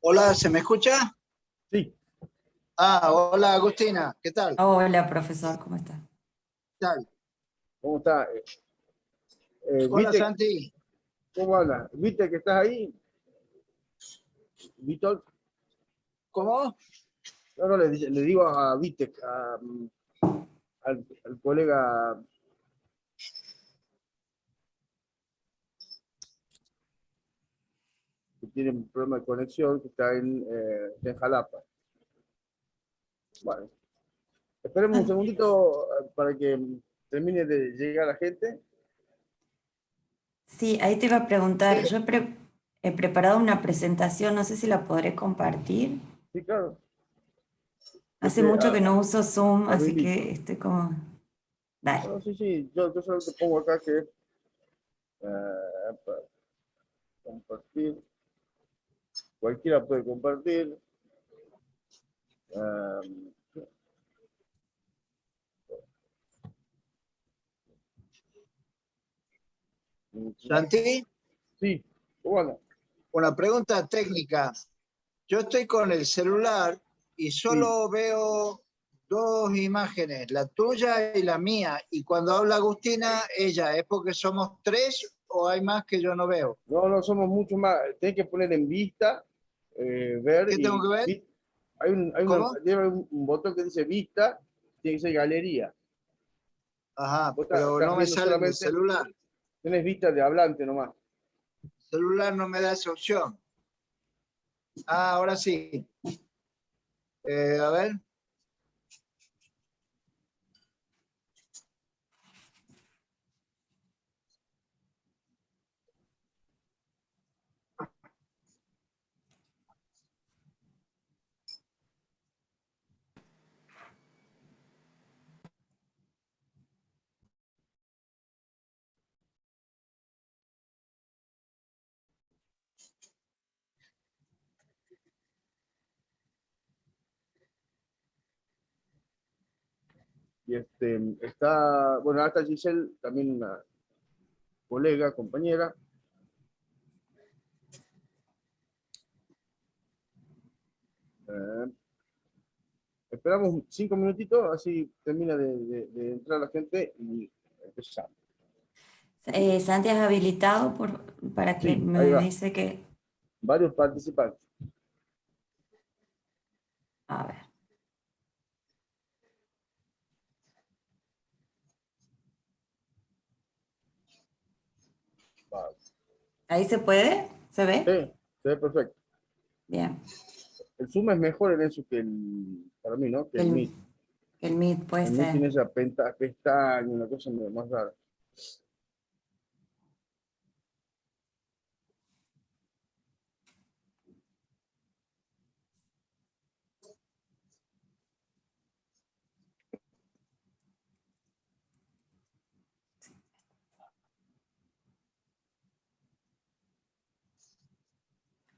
Hola, ¿se me escucha? Sí, Hola Agustina, ¿qué tal? ¿Qué Hola, profesor, ¿cómo está? tal? ¿cómo está? Hola ¿Viste Santi, cómo anda? ¿Viste que estás ahí, Víctor? ¿cómo? No, no, le digo a Vite, al colega que tiene un problema de conexión, que está en Jalapa. Bueno, esperemos un segundito para que termine de llegar la gente. Sí, ahí te iba a preguntar, he preparado una presentación, no sé si la podré compartir. Sí, claro. Yo Hace te mucho que no uso Zoom, así que habilito. estoy como... Dale. Bueno, sí, sí, yo solo te pongo acá que para compartir. Cualquiera puede compartir. Eh, Santi, sí, bueno, una pregunta técnica. Yo estoy con el celular y sí. solo veo dos imágenes, la tuya y la mía. Y cuando habla Agustina, ella, ¿es porque somos tres o hay más que yo no veo? No, no somos mucho más. Tienes que poner en vista, ver ¿Qué tengo que ver? hay ¿Cómo? debe haber un botón que dice vista, tiene que ser galería. Ajá, Vos pero estás no me viendo sale en el solamente, celular. tenés vista de hablante nomás. El celular no me da esa opción. Ahora sí. A ver. Y está, bueno, hasta Giselle, también una colega, compañera. Eh, esperamos 5 minutitos, así termina de entrar la gente y empezamos. Santi, ¿has habilitado para que Sí, ahí me va. dice que... Varios participantes. A ver, Va. ¿ahí se puede? ¿Se ve? Sí, se ve perfecto. Bien. El Zoom es mejor en eso para mí, ¿no? Que el El, Meet. el Meet puede El Meet ser. tiene esa pestaña, una cosa más rara.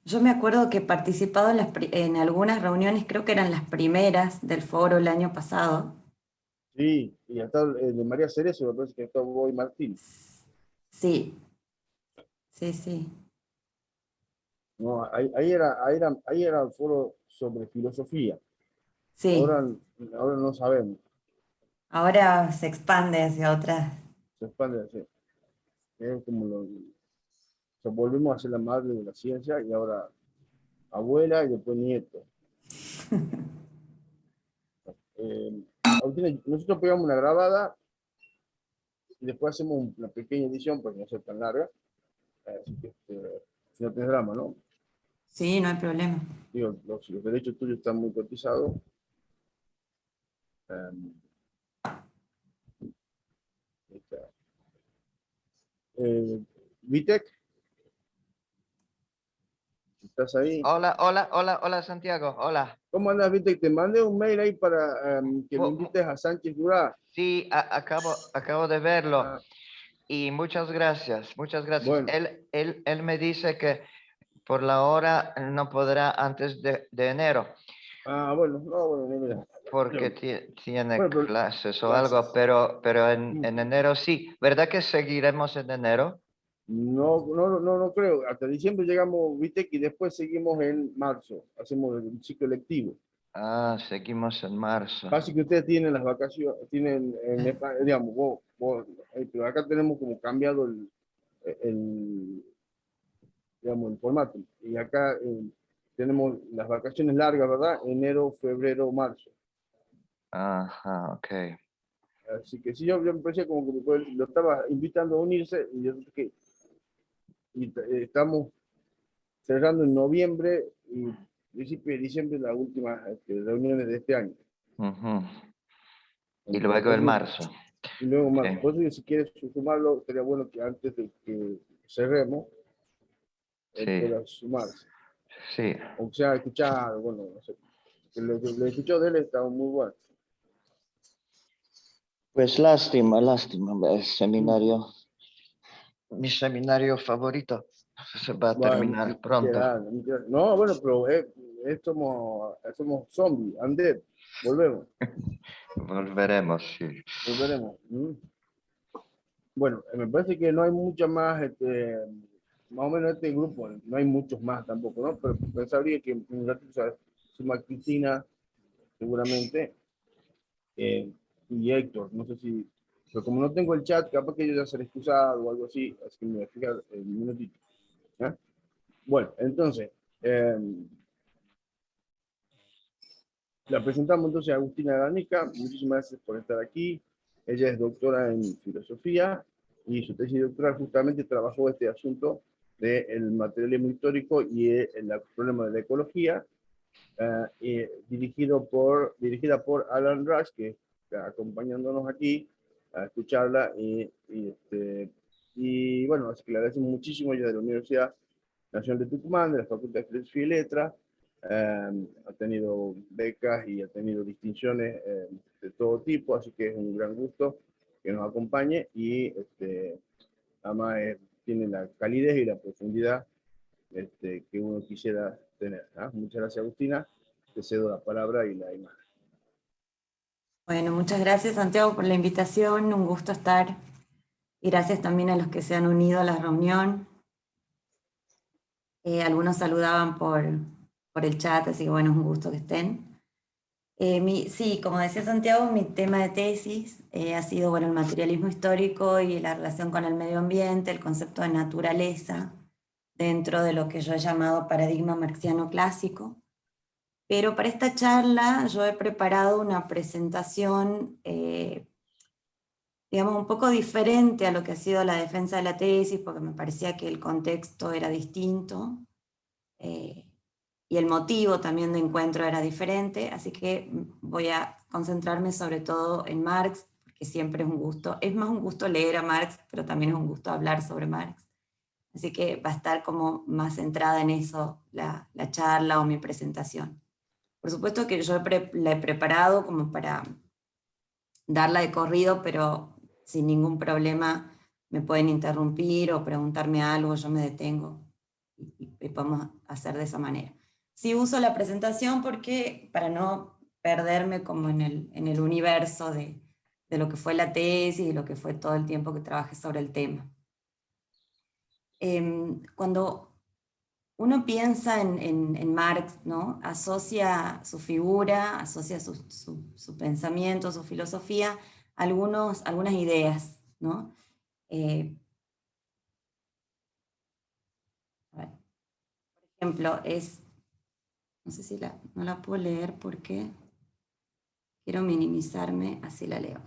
Yo me acuerdo que he participado en algunas reuniones, creo que eran las primeras del foro el año pasado. Sí, y hasta de María Cerezo, me parece que está Boy Martín. Sí, sí, sí. No, ahí era el foro sobre filosofía. Sí, Ahora, ahora no sabemos. ahora se expande hacia otras. Se expande así. Es como volvemos a ser la madre de la ciencia y ahora abuela y después nieto. Nosotros pegamos una grabada y después hacemos una pequeña edición, porque no es tan larga. Así que, si no tienes drama, ¿no? Sí, no hay problema. Digo, los derechos tuyos están muy cotizados. Eh, Vitek, ¿estás ahí? Hola, hola, hola, hola Santiago, hola. ¿Cómo andas, Vitek? Te mandé un mail ahí para que lo Mu- mu- invites a Sánchez Durá. Sí, acabo de verlo Ah, y muchas gracias, muchas gracias. bueno, Él me dice que por la hora no podrá antes de enero bueno, no, bueno, no, mira. porque tiene Bueno, pero clases o algo, clases. pero en enero sí. ¿Verdad que seguiremos en enero? No creo. Hasta diciembre llegamos Vitec y después seguimos en marzo. Hacemos el ciclo lectivo. Ah, seguimos en marzo. Casi que ustedes tienen las vacaciones, tienen, digamos, pero acá tenemos como cambiado el, digamos, el formato. Y acá tenemos las vacaciones largas, ¿verdad? Enero, febrero, marzo. Ajá, ok. Así que sí, yo me parecía como que lo estaba invitando a unirse y yo dije que estamos cerrando en noviembre y principio de diciembre las últimas reuniones de este año. Ujú. Y Entonces, luego por en eso marzo. y luego Ok. marzo. Por eso, si quieres sumarlo, sería bueno que antes de que cerremos, Sí, pueda sumarse. sí. O sea, escuchar, bueno, no sé. Que lo que le escuchó de él está muy bueno. Pues lástima, lástima. El seminario, mi seminario favorito, se va a Bueno, terminar pronto. no, bueno, pero somos zombies, undead. Volvemos, Volveremos, sí. volveremos. Bueno, me parece que no hay mucha más, más o menos este grupo, no hay muchos más tampoco, ¿no? Pero pensaría que en un ratito se suma Cristina, seguramente, y Héctor, no sé si, pero como no tengo el chat, capaz que ellos ya se han excusado o algo así, así que me voy a fijar en un minutito. ¿Ya? Bueno, entonces, eh, la presentamos entonces a Agustina Garnica. Muchísimas gracias por estar aquí. Ella es doctora en filosofía y su tesis doctoral justamente trabajó este asunto del materialismo histórico y el problema de la ecología, dirigida por Alan Rush, que está acompañándonos aquí a escucharla. Y bueno, así que le agradecemos muchísimo. Ella de la Universidad Nacional de Tucumán, de la Facultad de Filosofía y Letras. Ha tenido becas y ha tenido distinciones de todo tipo, así que es un gran gusto que nos acompañe y además tiene la calidez y la profundidad que uno quisiera tener. Muchas gracias, Agustina. Te cedo la palabra y la imagen. Bueno, muchas gracias Santiago por la invitación, un gusto estar. Y gracias también a los que se han unido a la reunión. Algunos saludaban por el chat, así que bueno, es un gusto que estén. Sí, como decía Santiago, mi tema de tesis ha sido bueno, el materialismo histórico y la relación con el medio ambiente, el concepto de naturaleza, dentro de lo que yo he llamado paradigma marxiano clásico. Pero para esta charla yo he preparado una presentación, digamos, un poco diferente a lo que ha sido la defensa de la tesis, porque me parecía que el contexto era distinto. Y el motivo también de encuentro era diferente, así que voy a concentrarme sobre todo en Marx, porque siempre es un gusto, es más un gusto leer a Marx, pero también es un gusto hablar sobre Marx. Así que va a estar como más centrada en eso la charla o mi presentación. Por supuesto que yo la he preparado como para darla de corrido, pero sin ningún problema me pueden interrumpir o preguntarme algo, yo me detengo y podemos hacer de esa manera. Sí uso la presentación porque para no perderme como en el universo de lo que fue la tesis y lo que fue todo el tiempo que trabajé sobre el tema. Cuando uno piensa en Marx, ¿no? Asocia su figura, asocia su pensamiento, su filosofía, algunas ideas, ¿no? A ver, por ejemplo, no sé si no la puedo leer porque quiero minimizarme, así la leo.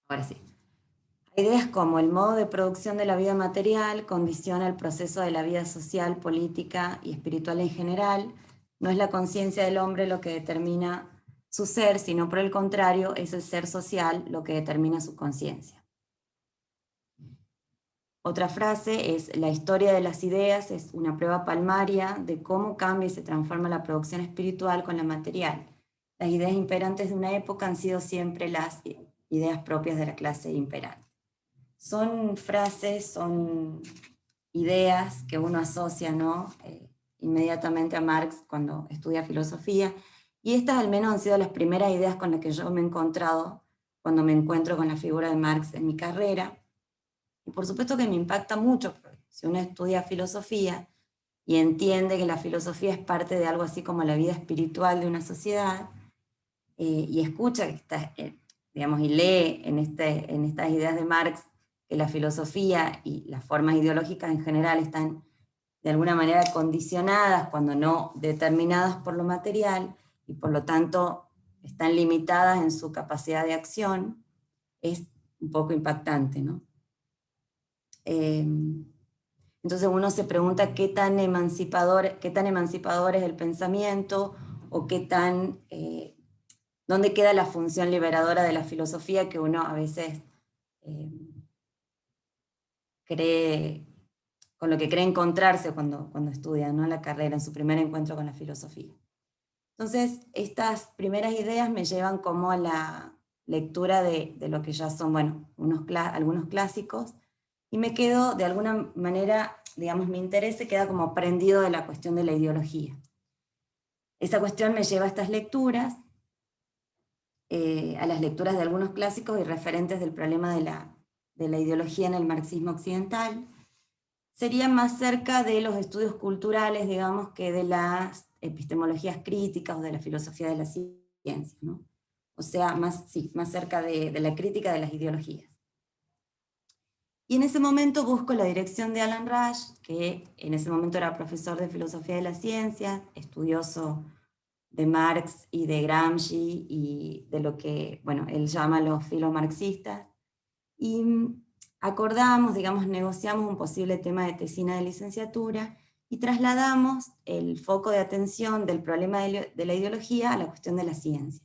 Ahora sí. Ideas como el modo de producción de la vida material condiciona el proceso de la vida social, política y espiritual en general. No es la conciencia del hombre lo que determina su ser, sino por el contrario, es el ser social lo que determina su conciencia. Otra frase es: la historia de las ideas es una prueba palmaria de cómo cambia y se transforma la producción espiritual con la material. Las ideas imperantes de una época han sido siempre las ideas propias de la clase imperante. Son frases, son ideas que uno asocia, ¿no? Inmediatamente a Marx cuando estudia filosofía, y estas al menos han sido las primeras ideas con las que yo me he encontrado cuando me encuentro con la figura de Marx en mi carrera. Y por supuesto que me impacta mucho, porque si uno estudia filosofía y entiende que la filosofía es parte de algo así como la vida espiritual de una sociedad, y escucha, digamos, y lee en estas ideas de Marx que la filosofía y las formas ideológicas en general están de alguna manera condicionadas, cuando no determinadas por lo material, y por lo tanto están limitadas en su capacidad de acción, es un poco impactante, ¿no? Entonces uno se pregunta qué tan emancipador es el pensamiento, o dónde queda la función liberadora de la filosofía que uno a veces con lo que cree encontrarse cuando estudia, ¿no?, la carrera, en su primer encuentro con la filosofía. Entonces, estas primeras ideas me llevan como a la lectura de lo que ya son, bueno, algunos clásicos, y me quedo, de alguna manera, digamos, mi interés se queda como prendido de la cuestión de la ideología. Esa cuestión me lleva a estas lecturas, a las lecturas de algunos clásicos y referentes del problema de la ideología en el marxismo occidental. Sería más cerca de los estudios culturales, digamos, que de las epistemologías críticas o de la filosofía de la ciencia, ¿no? O sea, más cerca de la crítica de las ideologías. Y en ese momento busco la dirección de Alan Rush, que en ese momento era profesor de filosofía de la ciencia, estudioso de Marx y de Gramsci y de lo que, bueno, él llama los filomarxistas. Y acordamos, digamos, negociamos un posible tema de tesina de licenciatura y trasladamos el foco de atención del problema de la ideología a la cuestión de la ciencia.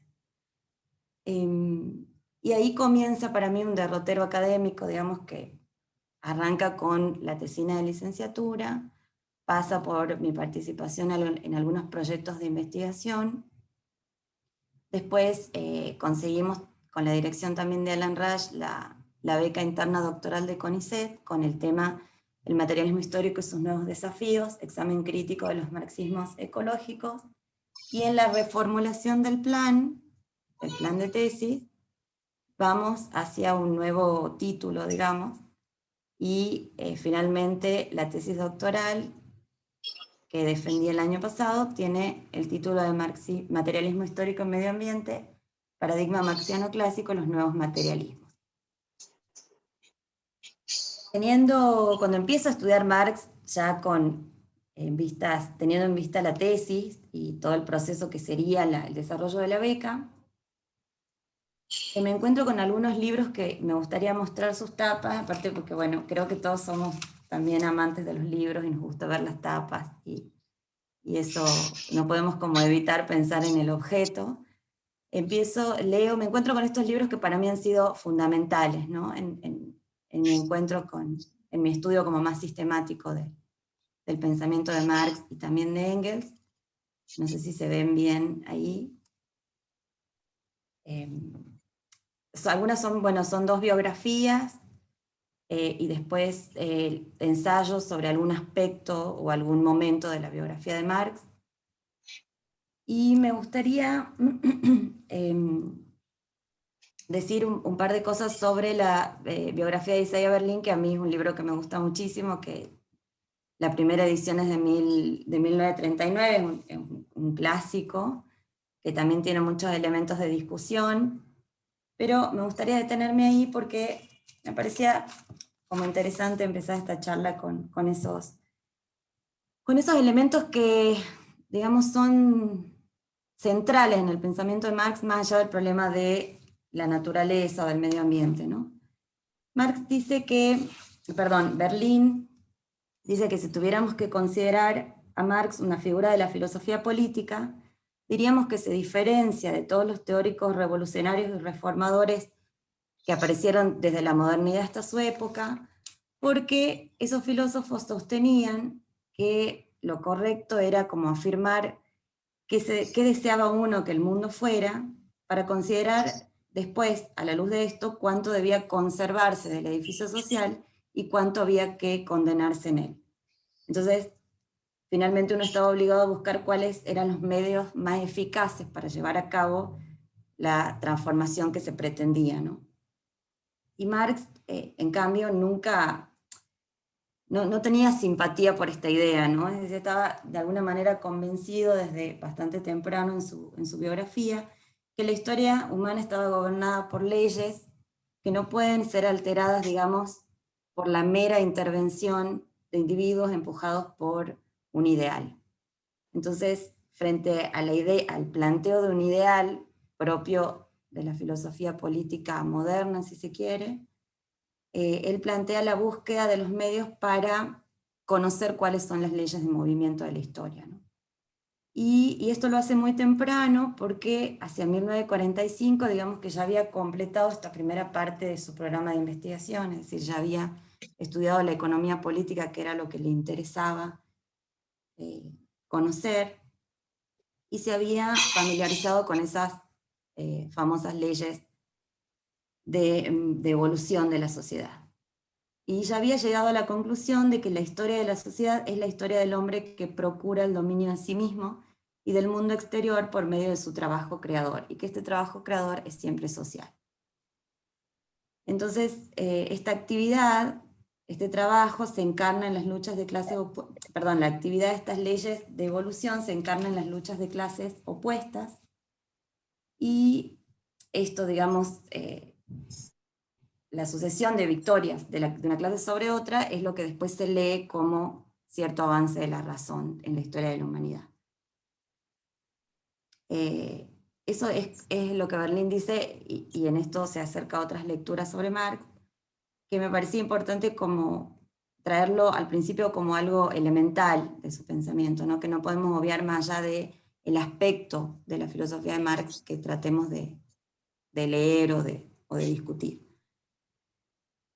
Y ahí comienza para mí un derrotero académico, digamos, que arranca con la tesina de licenciatura, pasa por mi participación en algunos proyectos de investigación. Después conseguimos, con la dirección también de Alan Rush, la beca interna doctoral de CONICET, con el tema El materialismo histórico y sus nuevos desafíos, examen crítico de los marxismos ecológicos, y en la reformulación del plan de tesis, vamos hacia un nuevo título, digamos, y finalmente la tesis doctoral que defendí el año pasado tiene el título de Materialismo histórico en medio ambiente, paradigma marxiano clásico, los nuevos materialismos. Cuando empiezo a estudiar Marx, ya teniendo en vista la tesis y todo el proceso que sería el desarrollo de la beca, me encuentro con algunos libros que me gustaría mostrar sus tapas, aparte porque, bueno, creo que todos somos también amantes de los libros y nos gusta ver las tapas, y eso no podemos como evitar pensar en el objeto. Leo, me encuentro con estos libros que para mí han sido fundamentales, ¿no?, en mi encuentro en mi estudio como más sistemático del pensamiento de Marx y también de Engels. No sé si se ven bien ahí. Algunas son dos biografías, y después ensayos sobre algún aspecto o algún momento de la biografía de Marx. Y me gustaría decir un par de cosas sobre la biografía de Isaiah Berlin, que a mí es un libro que me gusta muchísimo, que la primera edición es de 1939, es un clásico, que también tiene muchos elementos de discusión, pero me gustaría detenerme ahí porque me parecía como interesante empezar esta charla con esos elementos que, digamos, son centrales en el pensamiento de Marx, más allá del problema de la naturaleza o del medio ambiente, ¿no? Berlín dice que si tuviéramos que considerar a Marx una figura de la filosofía política, diríamos que se diferencia de todos los teóricos revolucionarios y reformadores que aparecieron desde la modernidad hasta su época, porque esos filósofos sostenían que lo correcto era como afirmar qué deseaba uno que el mundo fuera, para considerar después, a la luz de esto, cuánto debía conservarse del edificio social y cuánto había que condenarse en él. Entonces, finalmente uno estaba obligado a buscar cuáles eran los medios más eficaces para llevar a cabo la transformación que se pretendía, ¿no? Y Marx, en cambio, nunca, no tenía simpatía por esta idea, ¿no? Es decir, estaba de alguna manera convencido desde bastante temprano en su biografía que la historia humana estaba gobernada por leyes que no pueden ser alteradas, digamos, por la mera intervención de individuos empujados por un ideal. Entonces, frente a la idea, al planteo de un ideal propio de la filosofía política moderna, si se quiere, él plantea la búsqueda de los medios para conocer cuáles son las leyes de movimiento de la historia, ¿no? Y esto lo hace muy temprano porque hacia 1945, digamos que ya había completado esta primera parte de su programa de investigación, es decir, ya había estudiado la economía política, que era lo que le interesaba conocer, y se había familiarizado con esas famosas leyes de evolución de la sociedad. Y ya había llegado a la conclusión de que la historia de la sociedad es la historia del hombre que procura el dominio de sí mismo y del mundo exterior por medio de su trabajo creador, y que este trabajo creador es siempre social. Entonces, esta actividad, este trabajo se encarna en las luchas de clases, la actividad de estas leyes de evolución se encarna en las luchas de clases opuestas, y esto, digamos, la sucesión de victorias de una clase sobre otra es lo que después se lee como cierto avance de la razón en la historia de la humanidad. Eso es lo que Berlín dice, y en esto se acerca a otras lecturas sobre Marx, que me parecía importante como traerlo al principio como algo elemental de su pensamiento, ¿no? Que no podemos obviar más allá del aspecto de la filosofía de Marx que tratemos de leer o de discutir.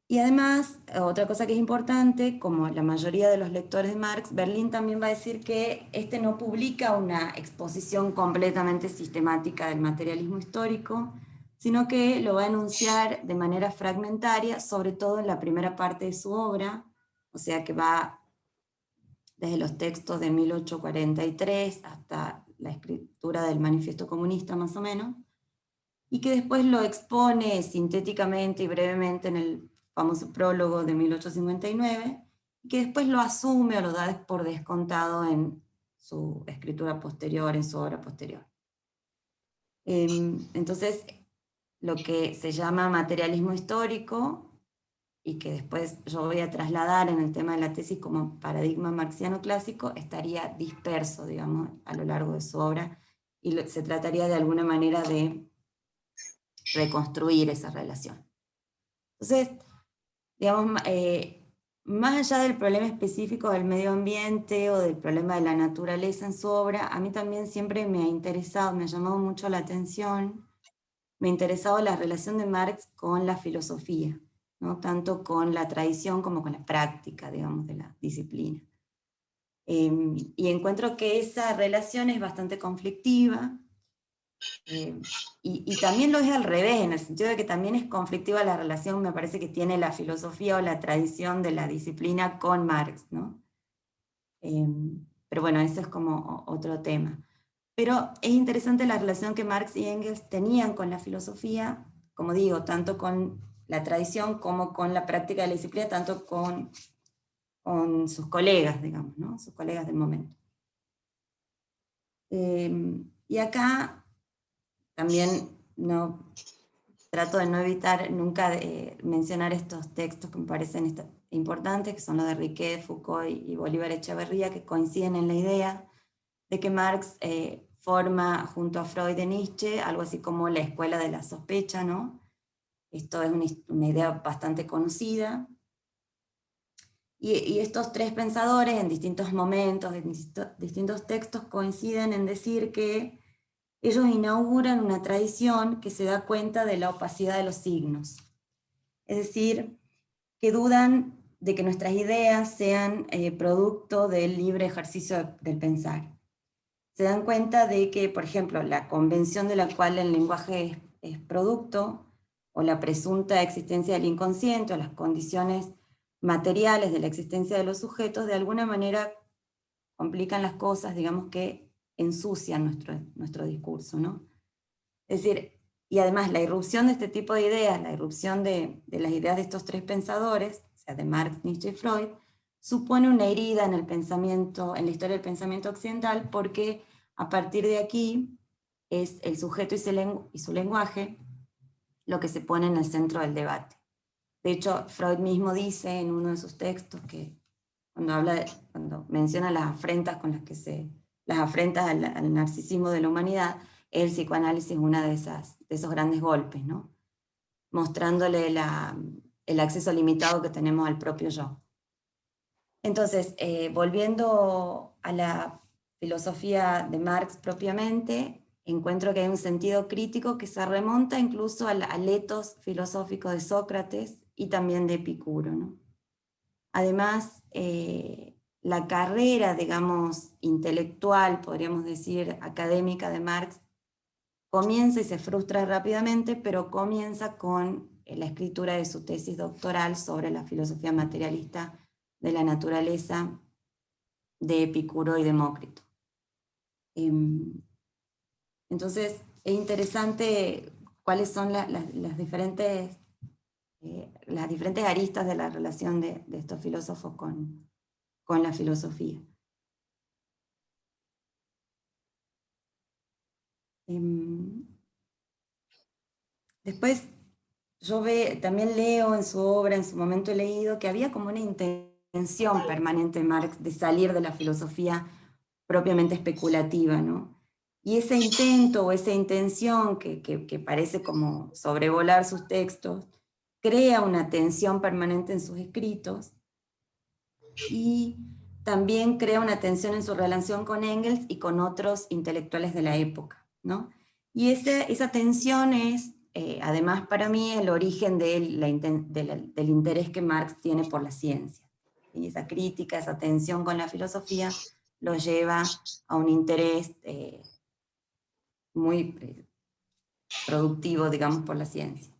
Y además, otra cosa que es importante, como la mayoría de los lectores de Marx, Berlín también va a decir que este no publica una exposición completamente sistemática del materialismo histórico, sino que lo va a enunciar de manera fragmentaria, sobre todo en la primera parte de su obra, o sea que va desde los textos de 1843 hasta la escritura del Manifiesto Comunista, más o menos, y que después lo expone sintéticamente y brevemente en el famoso prólogo de 1859, y que después lo asume o lo da por descontado en su escritura posterior, en su obra posterior. Entonces, lo que se llama materialismo histórico, y que después yo voy a trasladar en el tema de la tesis como paradigma marxiano clásico, estaría disperso, digamos, a lo largo de su obra, y se trataría de alguna manera de reconstruir esa relación. Entonces, digamos, más allá del problema específico del medio ambiente o del problema de la naturaleza en su obra, a mí también siempre me ha interesado, me ha llamado mucho la atención, me ha interesado la relación de Marx con la filosofía, ¿no? Tanto con la tradición como con la práctica, digamos, de la disciplina. Y encuentro que esa relación es bastante conflictiva, y también lo es al revés, en el sentido de que también es conflictiva la relación, me parece, que tiene la filosofía o la tradición de la disciplina con Marx, ¿no? Pero bueno, eso es como otro tema. Pero es interesante la relación que Marx y Engels tenían con la filosofía, como digo, tanto con la tradición como con la práctica de la disciplina, tanto con sus colegas, digamos, ¿no? Sus colegas del momento. Y acá también trato de no evitar nunca de mencionar estos textos que me parecen importantes, que son los de Riquet, Foucault y Bolívar Echeverría, que coinciden en la idea de que Marx forma junto a Freud y Nietzsche algo así como la escuela de la sospecha, ¿no? Esto es una idea bastante conocida. Y estos tres pensadores en distintos momentos, en distintos textos, coinciden en decir que ellos inauguran una tradición que se da cuenta de la opacidad de los signos. Es decir, que dudan de que nuestras ideas sean producto del libre ejercicio del pensar. Se dan cuenta de que, por ejemplo, la convención de la cual el lenguaje es producto, o la presunta existencia del inconsciente, o las condiciones materiales de la existencia de los sujetos, de alguna manera complican las cosas, digamos que ensucian nuestro discurso, ¿no? Es decir, y además la irrupción de este tipo de ideas, la irrupción de las ideas de estos tres pensadores, o sea, de Marx, Nietzsche y Freud, supone una herida en el pensamiento, en la historia del pensamiento occidental, porque a partir de aquí es el sujeto y su lenguaje lo que se pone en el centro del debate. De hecho, Freud mismo dice en uno de sus textos que cuando menciona las afrentas al narcisismo de la humanidad, el psicoanálisis es una de esos grandes golpes, ¿no? Mostrándole el acceso limitado que tenemos al propio yo. Entonces, volviendo a la filosofía de Marx propiamente, encuentro que hay un sentido crítico que se remonta incluso al etos filosófico de Sócrates y también de Epicuro, ¿no? Además, la carrera, digamos, intelectual, podríamos decir, académica de Marx, comienza y se frustra rápidamente, pero comienza con la escritura de su tesis doctoral sobre la filosofía materialista de la naturaleza de Epicuro y Demócrito. Entonces, es interesante cuáles son las diferentes aristas de la relación de estos filósofos con la filosofía. Después, también leo en su obra, en su momento he leído, que había como una intención permanente en Marx de salir de la filosofía propiamente especulativa, ¿no? Y ese intento o esa intención que parece como sobrevolar sus textos, crea una tensión permanente en sus escritos y también crea una tensión en su relación con Engels y con otros intelectuales de la época, ¿no? Y esa tensión es, además para mí, el origen del interés que Marx tiene por la ciencia. Y esa crítica, esa tensión con la filosofía, lo lleva a un interés muy productivo, digamos, por la ciencia.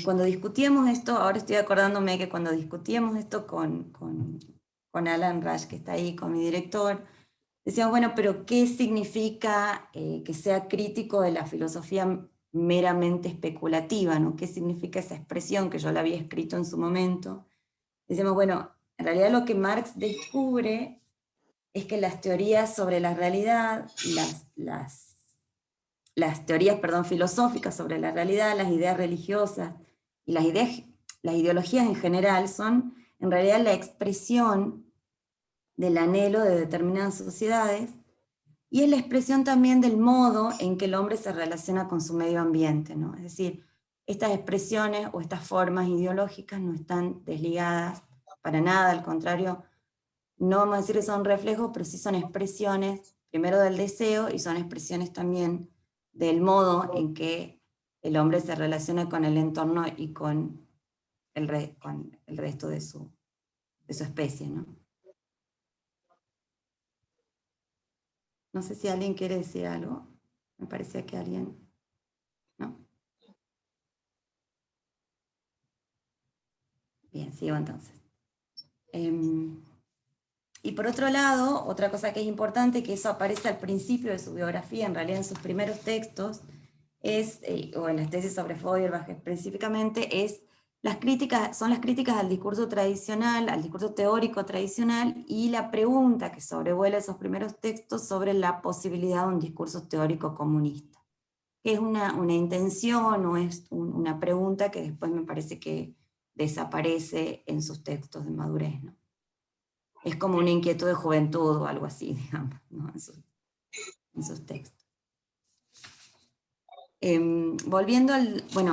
Cuando discutíamos esto, ahora estoy acordándome que cuando discutíamos esto con Alan Rush, que está ahí, con mi director, decíamos, bueno, pero ¿qué significa que sea crítico de la filosofía meramente especulativa, ¿no? ¿Qué significa esa expresión que yo la había escrito en su momento? Decíamos, bueno, en realidad lo que Marx descubre es que las teorías sobre la realidad, las teorías, filosóficas sobre la realidad, las ideas religiosas y las ideologías en general son en realidad la expresión del anhelo de determinadas sociedades y es la expresión también del modo en que el hombre se relaciona con su medio ambiente, ¿no? Es decir, estas expresiones o estas formas ideológicas no están desligadas para nada, al contrario, no vamos a decir que son reflejos, pero sí son expresiones, primero del deseo, y son expresiones también del modo en que el hombre se relaciona con el entorno y con el resto de su especie, ¿no? No sé si alguien quiere decir algo. Me parecía que alguien... ¿No? Bien, sigo entonces. Y por otro lado, otra cosa que es importante, que eso aparece al principio de su biografía, en realidad en sus primeros textos, o en las tesis sobre Feuerbach específicamente, son las críticas al discurso tradicional, al discurso teórico tradicional, y la pregunta que sobrevuela esos primeros textos sobre la posibilidad de un discurso teórico comunista. Es una intención o es una pregunta que después me parece que desaparece en sus textos de madurez, ¿no? Es como una inquietud de juventud o algo así, digamos, ¿no? en sus textos. Volviendo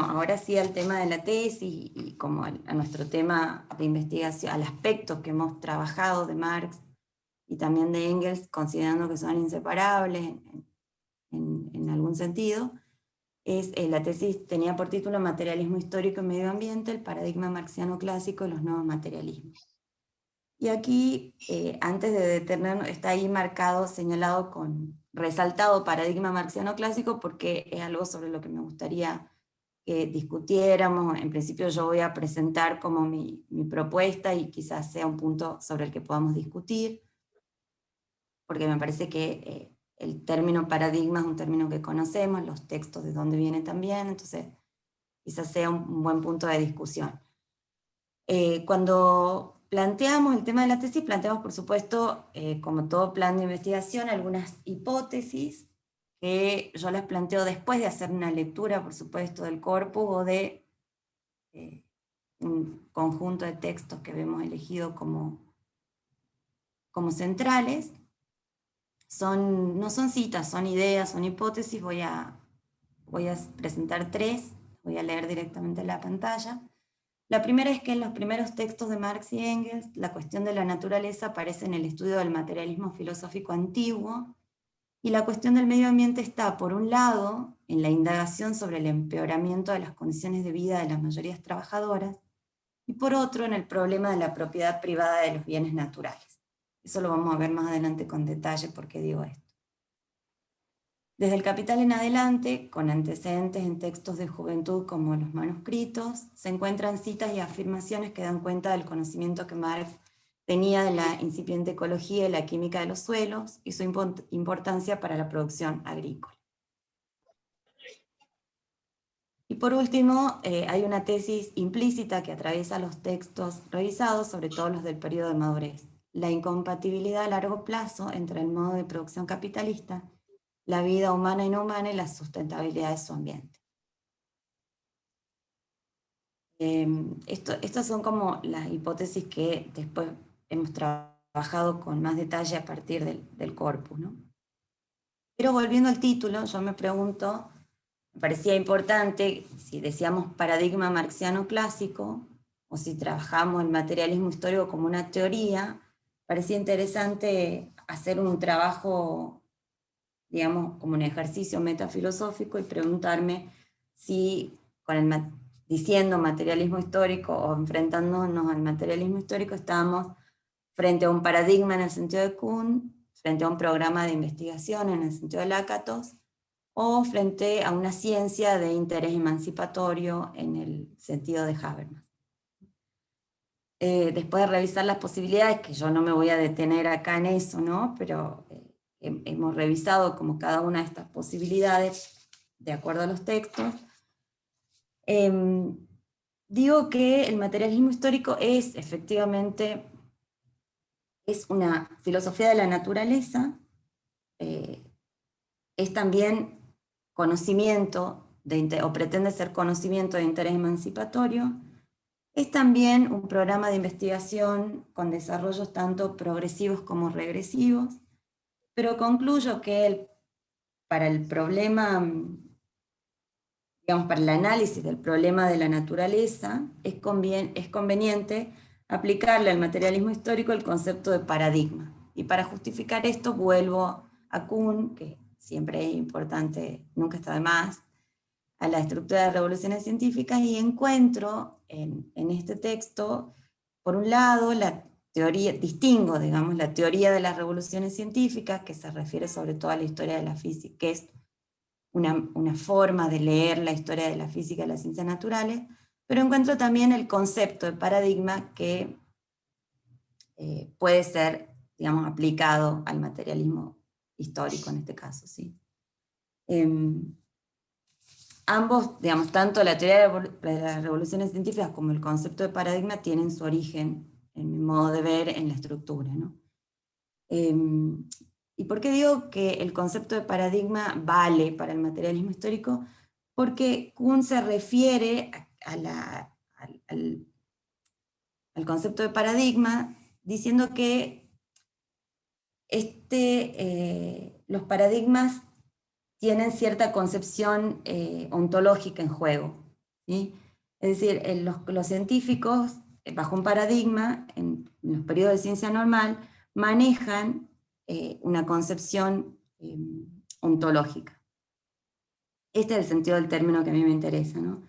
ahora sí al tema de la tesis y como a nuestro tema de investigación, al aspecto que hemos trabajado de Marx y también de Engels, considerando que son inseparables en algún sentido, la tesis tenía por título Materialismo histórico y medio ambiente, el paradigma marxiano clásico y los nuevos materialismos. Y aquí, antes de detenernos, está ahí marcado, señalado resaltado paradigma marxiano clásico, porque es algo sobre lo que me gustaría que discutiéramos. En principio yo voy a presentar como mi propuesta y quizás sea un punto sobre el que podamos discutir, porque me parece que el término paradigma es un término que conocemos, los textos de dónde viene también, entonces quizás sea un buen punto de discusión. Cuando planteamos el tema de la tesis, planteamos, por supuesto, como todo plan de investigación, algunas hipótesis, que yo las planteo después de hacer una lectura, por supuesto, del corpus o de un conjunto de textos que hemos elegido como centrales. No son citas, son ideas, son hipótesis. Voy a presentar 3, voy a leer directamente la pantalla. La primera es que en los primeros textos de Marx y Engels, la cuestión de la naturaleza aparece en el estudio del materialismo filosófico antiguo, y la cuestión del medio ambiente está, por un lado, en la indagación sobre el empeoramiento de las condiciones de vida de las mayorías trabajadoras, y por otro, en el problema de la propiedad privada de los bienes naturales. Eso lo vamos a ver más adelante con detalle por qué digo esto. Desde el Capital en adelante, con antecedentes en textos de juventud como los manuscritos, se encuentran citas y afirmaciones que dan cuenta del conocimiento que Marx tenía de la incipiente ecología y la química de los suelos y su importancia para la producción agrícola. Y por último, hay una tesis implícita que atraviesa los textos revisados, sobre todo los del periodo de madurez: la incompatibilidad a largo plazo entre el modo de producción capitalista, la vida humana y no humana y la sustentabilidad de su ambiente. Estas son como las hipótesis que después hemos trabajado con más detalle a partir del corpus, ¿no? Pero volviendo al título, yo me pregunto, me parecía importante, si decíamos paradigma marxiano clásico, o si trabajamos el materialismo histórico como una teoría, parecía interesante hacer un trabajo, digamos, como un ejercicio metafilosófico y preguntarme si diciendo materialismo histórico o enfrentándonos al materialismo histórico estábamos frente a un paradigma en el sentido de Kuhn, frente a un programa de investigación en el sentido de Lakatos, o frente a una ciencia de interés emancipatorio en el sentido de Habermas. Después de revisar las posibilidades, que yo no me voy a detener acá en eso, ¿no? Pero hemos revisado como cada una de estas posibilidades de acuerdo a los textos. Digo que el materialismo histórico es efectivamente una filosofía de la naturaleza, es también conocimiento, o pretende ser conocimiento de interés emancipatorio, es también un programa de investigación con desarrollos tanto progresivos como regresivos, pero concluyo que para el problema, digamos, para el análisis del problema de la naturaleza, es conveniente aplicarle al materialismo histórico el concepto de paradigma. Y para justificar esto vuelvo a Kuhn, que siempre es importante, nunca está de más, a la estructura de revoluciones científicas, y encuentro en este texto, por un lado, distingo, digamos, la teoría de las revoluciones científicas, que se refiere sobre todo a la historia de la física, que es una forma de leer la historia de la física y las ciencias naturales, pero encuentro también el concepto de paradigma que puede ser, digamos, aplicado al materialismo histórico en este caso, ¿sí? Ambos, digamos, tanto la teoría de las revoluciones científicas como el concepto de paradigma tienen su origen, en mi modo de ver, en la estructura, ¿no? ¿Y por qué digo que el concepto de paradigma vale para el materialismo histórico? Porque Kuhn se refiere al concepto de paradigma diciendo que los paradigmas tienen cierta concepción ontológica en juego, ¿sí? Es decir, los científicos, bajo un paradigma, en los periodos de ciencia normal, manejan una concepción ontológica. Este es el sentido del término que a mí me interesa, ¿no?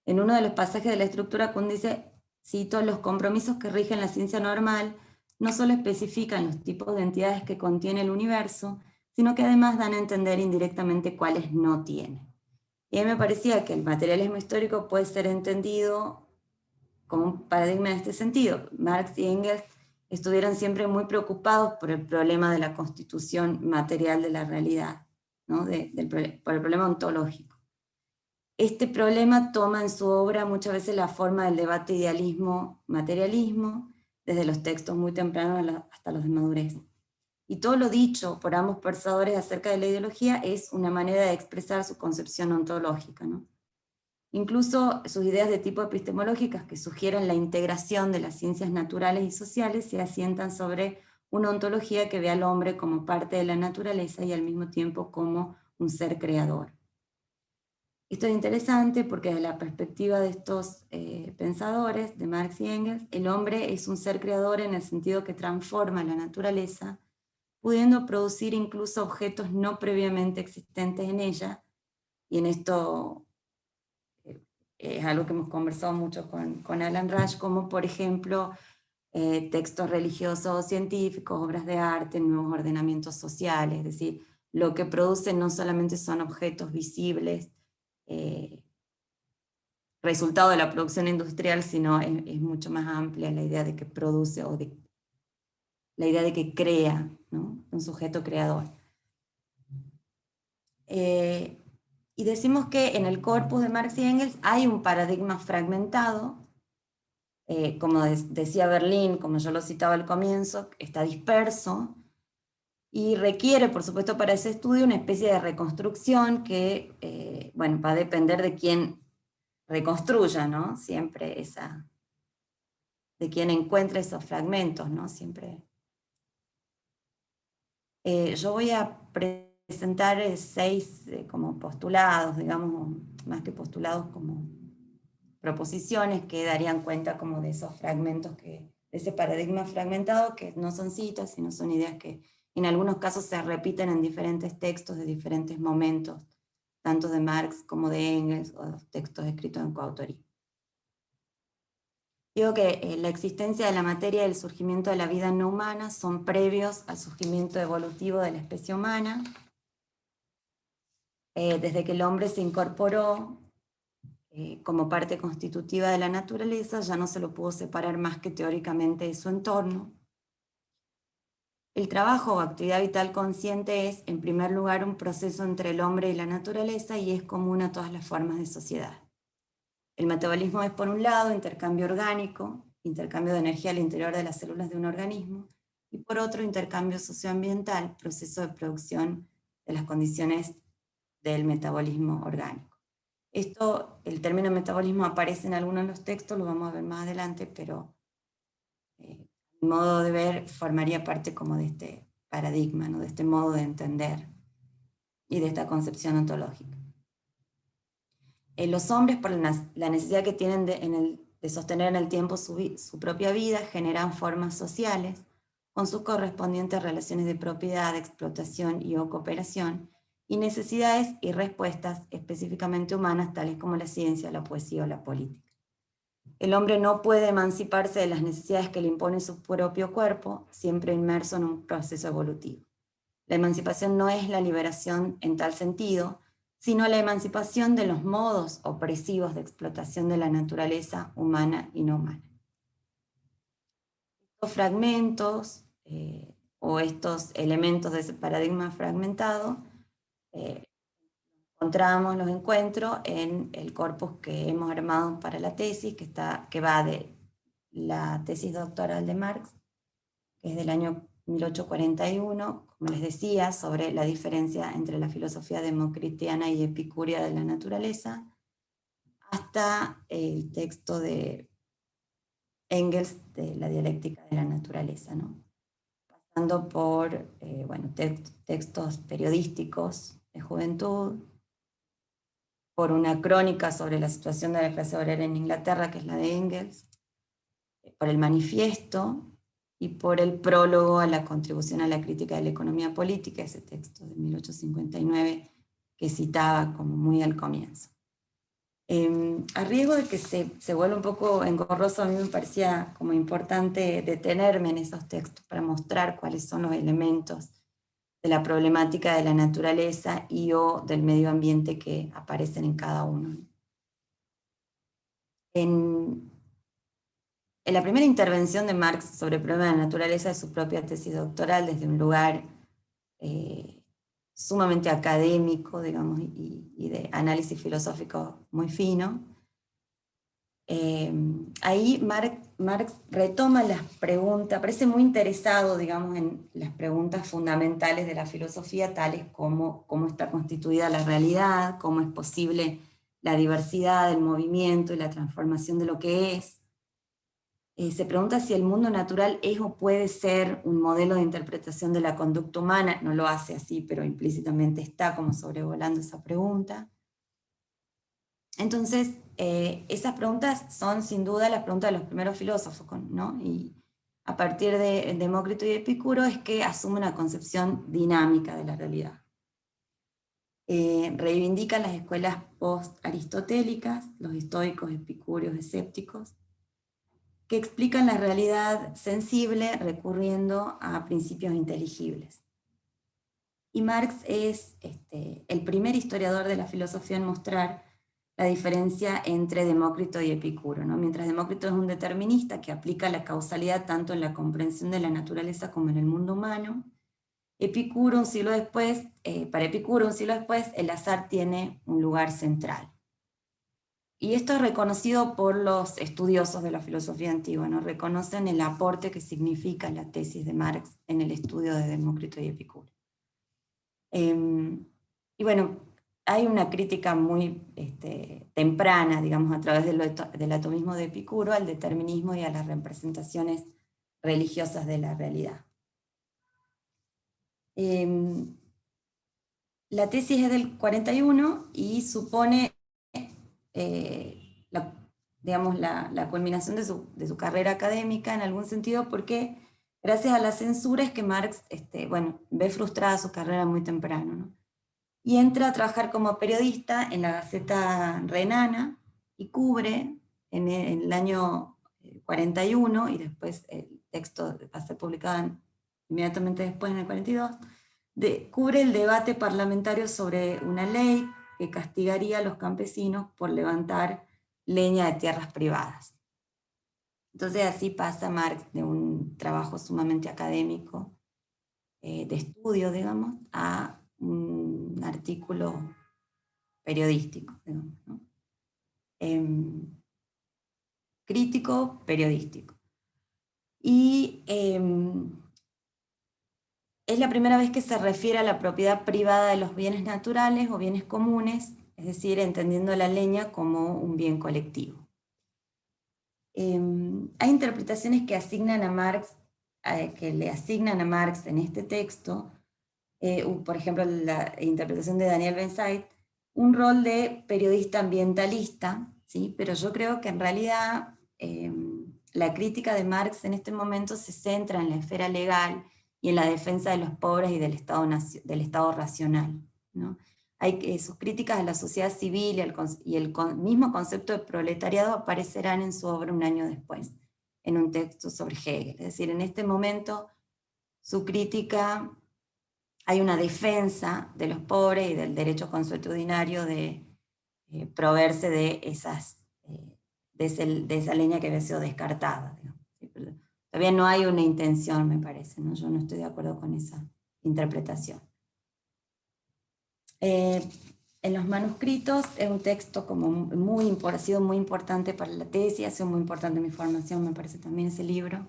En uno de los pasajes de la estructura, Kuhn dice, cito, los compromisos que rigen la ciencia normal no solo especifican los tipos de entidades que contiene el universo, sino que además dan a entender indirectamente cuáles no tiene. Y a mí me parecía que el materialismo histórico puede ser entendido como un paradigma en este sentido. Marx y Engels estuvieron siempre muy preocupados por el problema de la constitución material de la realidad, ¿no? Por el problema ontológico. Este problema toma en su obra muchas veces la forma del debate idealismo-materialismo, desde los textos muy tempranos hasta los de madurez. Y todo lo dicho por ambos pensadores acerca de la ideología es una manera de expresar su concepción ontológica, ¿no? Incluso sus ideas de tipo epistemológicas que sugieren la integración de las ciencias naturales y sociales se asientan sobre una ontología que ve al hombre como parte de la naturaleza y al mismo tiempo como un ser creador. Esto es interesante porque desde la perspectiva de estos pensadores, de Marx y Engels, el hombre es un ser creador en el sentido que transforma la naturaleza, pudiendo producir incluso objetos no previamente existentes en ella, y en esto es algo que hemos conversado mucho con Alan Rush, como por ejemplo textos religiosos o científicos, obras de arte, nuevos ordenamientos sociales, es decir, lo que producen no solamente son objetos visibles, resultado de la producción industrial, sino es mucho más amplia la idea de que produce o la idea de que crea, ¿no? Un sujeto creador. Y decimos que en el corpus de Marx y Engels hay un paradigma fragmentado, como decía Berlín, como yo lo citaba al comienzo, está disperso, y requiere, por supuesto, para ese estudio una especie de reconstrucción que, bueno, va a depender de quién reconstruya, ¿no? Siempre de quien encuentre esos fragmentos, ¿no? Siempre. Yo voy a presentar 6 como postulados, digamos, más que postulados, como proposiciones que darían cuenta como de esos fragmentos, de ese paradigma fragmentado, que no son citas, sino son ideas que en algunos casos se repiten en diferentes textos de diferentes momentos, tanto de Marx como de Engels, o textos escritos en coautoría. Digo que la existencia de la materia y el surgimiento de la vida no humana son previos al surgimiento evolutivo de la especie humana. Desde que el hombre se incorporó como parte constitutiva de la naturaleza, ya no se lo pudo separar más que teóricamente de su entorno. El trabajo o actividad vital consciente es, en primer lugar, un proceso entre el hombre y la naturaleza y es común a todas las formas de sociedad. El metabolismo es, por un lado, intercambio orgánico, intercambio de energía al interior de las células de un organismo, y por otro, intercambio socioambiental, proceso de producción de las condiciones del metabolismo orgánico. El término metabolismo aparece en algunos de los textos, lo vamos a ver más adelante, pero mi modo de ver formaría parte como de este paradigma, ¿no? De este modo de entender y de esta concepción ontológica. Los hombres, por la necesidad que tienen de sostener en el tiempo su propia vida, generan formas sociales con sus correspondientes relaciones de propiedad, explotación y o cooperación, y necesidades y respuestas específicamente humanas, tales como la ciencia, la poesía o la política. El hombre no puede emanciparse de las necesidades que le impone su propio cuerpo, siempre inmerso en un proceso evolutivo. La emancipación no es la liberación en tal sentido, sino la emancipación de los modos opresivos de explotación de la naturaleza humana y no humana. Estos fragmentos o estos elementos de ese paradigma fragmentado los encuentro en el corpus que hemos armado para la tesis, que va de la tesis doctoral de Marx, que es del año 1841, como les decía, sobre la diferencia entre la filosofía democristiana y epicúrea de la naturaleza, hasta el texto de Engels de la dialéctica de la naturaleza, ¿no? Pasando por textos periodísticos de juventud, por una crónica sobre la situación de la clase obrera en Inglaterra, que es la de Engels, por el manifiesto, y por el prólogo a la contribución a la crítica de la economía política, ese texto de 1859 que citaba como muy al comienzo. A riesgo de que se vuelva un poco engorroso, a mí me parecía como importante detenerme en esos textos para mostrar cuáles son los elementos de la problemática de la naturaleza y o del medio ambiente que aparecen en cada uno. En en la primera intervención de Marx sobre el problema de la naturaleza de su propia tesis doctoral, desde un lugar sumamente académico, digamos, y de análisis filosófico muy fino, ahí Marx retoma las preguntas, parece muy interesado, digamos, en las preguntas fundamentales de la filosofía, tales como cómo está constituida la realidad, cómo es posible la diversidad, el movimiento y la transformación de lo que es. Se pregunta si el mundo natural es o puede ser un modelo de interpretación de la conducta humana. No lo hace así, pero implícitamente está como sobrevolando esa pregunta. Entonces, esas preguntas son sin duda las preguntas de los primeros filósofos, ¿no? Y a partir de Demócrito y Epicuro es que asume una concepción dinámica de la realidad. Reivindican las escuelas post-aristotélicas, los estoicos, epicúreos, escépticos, que explican la realidad sensible recurriendo a principios inteligibles. Y Marx es el primer historiador de la filosofía en mostrar la diferencia entre Demócrito y Epicuro, ¿no? Mientras Demócrito es un determinista que aplica la causalidad tanto en la comprensión de la naturaleza como en el mundo humano, Epicuro, un siglo después, para Epicuro, un siglo después, el azar tiene un lugar central. Y esto es reconocido por los estudiosos de la filosofía antigua, ¿no? Reconocen el aporte que significa la tesis de Marx en el estudio de Demócrito y Epicuro. Y bueno, hay una crítica muy temprana, digamos, a través del atomismo de Epicuro, al determinismo y a las representaciones religiosas de la realidad. La tesis es del 41 y supone la culminación de su carrera académica en algún sentido, porque gracias a la censura es que Marx ve frustrada su carrera muy temprano, ¿no? Y entra a trabajar como periodista en la Gaceta Renana y cubre en el año 41, y después el texto va a ser publicado inmediatamente después, en el 42, cubre el debate parlamentario sobre una ley que castigaría a los campesinos por levantar leña de tierras privadas. Entonces así pasa Marx de un trabajo sumamente académico, de estudio, digamos, a un artículo periodístico, digamos, ¿no? Crítico, periodístico. Y es la primera vez que se refiere a la propiedad privada de los bienes naturales o bienes comunes, es decir, entendiendo la leña como un bien colectivo. Hay interpretaciones que asignan a Marx, que le asignan a Marx en este texto, por ejemplo, la interpretación de Daniel Ben-Said, un rol de periodista ambientalista, ¿sí? Pero yo creo que en realidad la crítica de Marx en este momento se centra en la esfera legal y en la defensa de los pobres y del Estado racional, ¿no? Sus críticas a la sociedad civil y el mismo concepto de proletariado aparecerán en su obra un año después, en un texto sobre Hegel. Es decir, en este momento su crítica, hay una defensa de los pobres y del derecho consuetudinario de proveerse de esa leña que había sido descartada, digamos. Todavía no hay una intención, me parece, ¿no? Yo no estoy de acuerdo con esa interpretación. En los manuscritos es un texto como ha sido muy importante para la tesis, ha sido muy importante en mi formación, me parece también ese libro.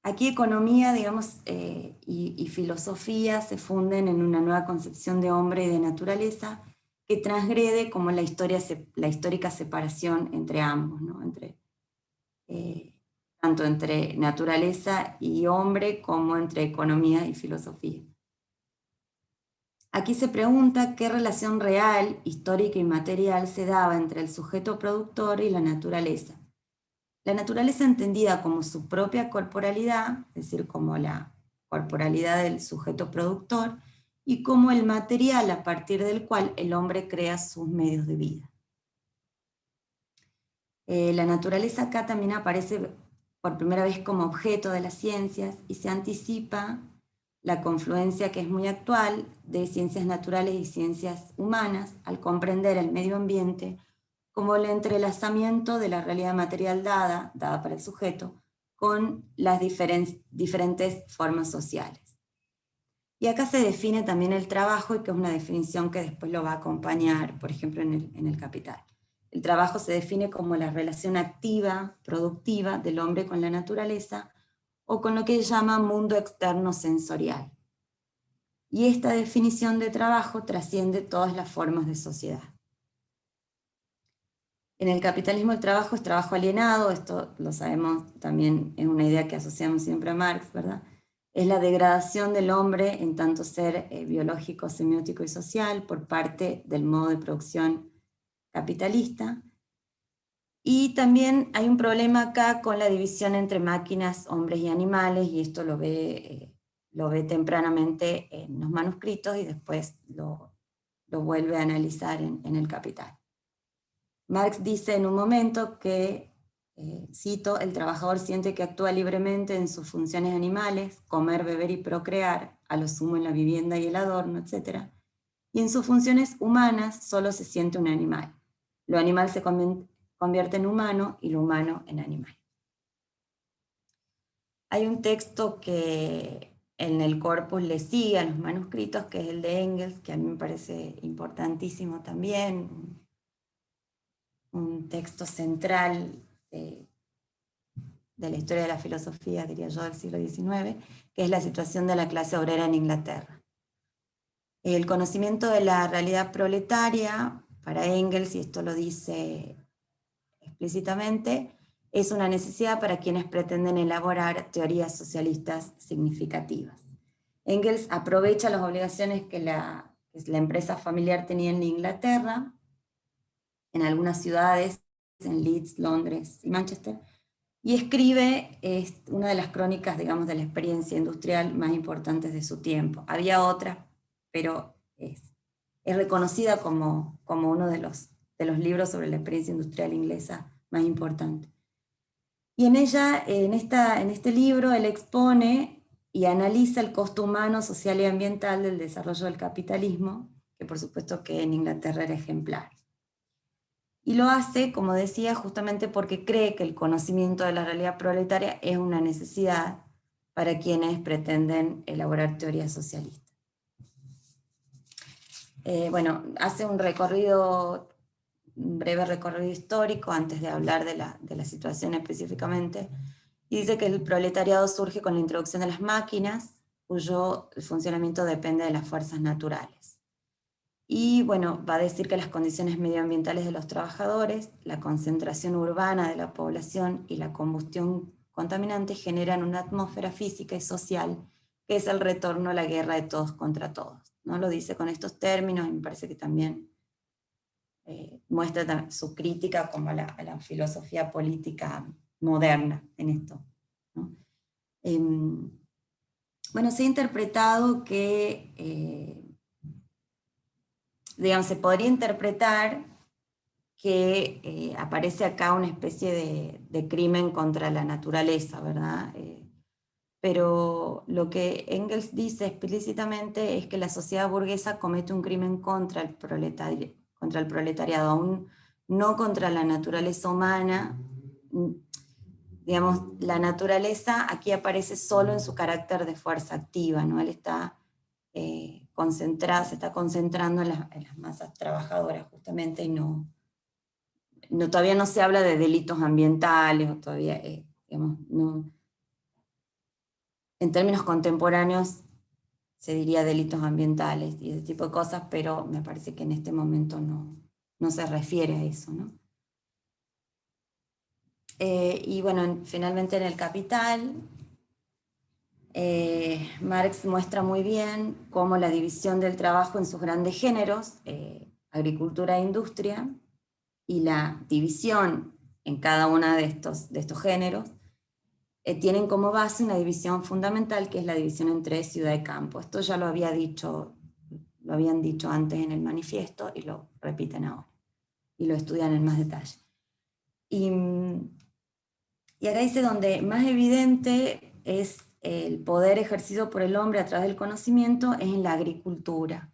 Aquí economía, digamos, y filosofía se funden en una nueva concepción de hombre y de naturaleza que transgrede como la histórica separación entre ambos, ¿no? Tanto entre naturaleza y hombre como entre economía y filosofía. Aquí se pregunta qué relación real, histórica y material se daba entre el sujeto productor y la naturaleza. La naturaleza entendida como su propia corporalidad, es decir, como la corporalidad del sujeto productor, y como el material a partir del cual el hombre crea sus medios de vida. La naturaleza acá también aparece por primera vez como objeto de las ciencias y se anticipa la confluencia, que es muy actual, de ciencias naturales y ciencias humanas al comprender el medio ambiente como el entrelazamiento de la realidad material dada para el sujeto, con las diferentes formas sociales. Y acá se define también el trabajo, y que es una definición que después lo va a acompañar, por ejemplo, en el Capital. El trabajo se define como la relación activa, productiva del hombre con la naturaleza, o con lo que se llama mundo externo sensorial. Y esta definición de trabajo trasciende todas las formas de sociedad. En el capitalismo el trabajo es trabajo alienado, esto lo sabemos también, es una idea que asociamos siempre a Marx, ¿verdad? Es la degradación del hombre en tanto ser biológico, semiótico y social por parte del modo de producción capitalista. Y también hay un problema acá con la división entre máquinas, hombres y animales, y esto lo ve tempranamente en los manuscritos y después lo vuelve a analizar en el Capital. Marx dice en un momento que, cito, el trabajador siente que actúa libremente en sus funciones animales, comer, beber y procrear, a lo sumo en la vivienda y el adorno, etc. Y en sus funciones humanas solo se siente un animal. Lo animal se convierte en humano y lo humano en animal. Hay un texto que en el corpus le sigue a los manuscritos, que es el de Engels, que a mí me parece importantísimo también, un texto central de la historia de la filosofía, diría yo, del siglo XIX, que es la situación de la clase obrera en Inglaterra. El conocimiento de la realidad proletaria, para Engels, y esto lo dice explícitamente, es una necesidad para quienes pretenden elaborar teorías socialistas significativas. Engels aprovecha las obligaciones que la empresa familiar tenía en Inglaterra, en algunas ciudades, en Leeds, Londres y Manchester, y escribe una de las crónicas, digamos, de la experiencia industrial más importantes de su tiempo. Había otras, pero es reconocida como uno de los libros sobre la experiencia industrial inglesa más importante. Y en ella, en este libro, él expone y analiza el costo humano, social y ambiental del desarrollo del capitalismo, que por supuesto que en Inglaterra era ejemplar. Y lo hace, como decía, justamente porque cree que el conocimiento de la realidad proletaria es una necesidad para quienes pretenden elaborar teorías socialistas. Bueno, hace un breve recorrido histórico antes de hablar de la situación específicamente, y dice que el proletariado surge con la introducción de las máquinas, cuyo funcionamiento depende de las fuerzas naturales. Y bueno, va a decir que las condiciones medioambientales de los trabajadores, la concentración urbana de la población y la combustión contaminante generan una atmósfera física y social que es el retorno a la guerra de todos contra todos, ¿no? Lo dice con estos términos y me parece que también muestra su crítica como a la filosofía política moderna en esto, ¿no? Bueno, se ha interpretado que digamos, se podría interpretar que aparece acá una especie de crimen contra la naturaleza, ¿verdad? Pero lo que Engels dice explícitamente es que la sociedad burguesa comete un crimen contra el proletariado, aún no contra la naturaleza humana. Digamos, la naturaleza aquí aparece solo en su carácter de fuerza activa, ¿no? Él está se está concentrando en las masas trabajadoras justamente, y todavía no se habla de delitos ambientales, o todavía, digamos, no, en términos contemporáneos se diría delitos ambientales y ese tipo de cosas, pero me parece que en este momento no se refiere a eso, ¿no? Y bueno, finalmente en el Capital, Marx muestra muy bien cómo la división del trabajo en sus grandes géneros, agricultura e industria, y la división en cada uno de estos géneros, tienen como base una división fundamental, que es la división entre ciudad y campo. Esto ya lo habían dicho antes en el manifiesto, y lo repiten ahora, y lo estudian en más detalle. Y acá dice, donde más evidente es el poder ejercido por el hombre a través del conocimiento es en la agricultura.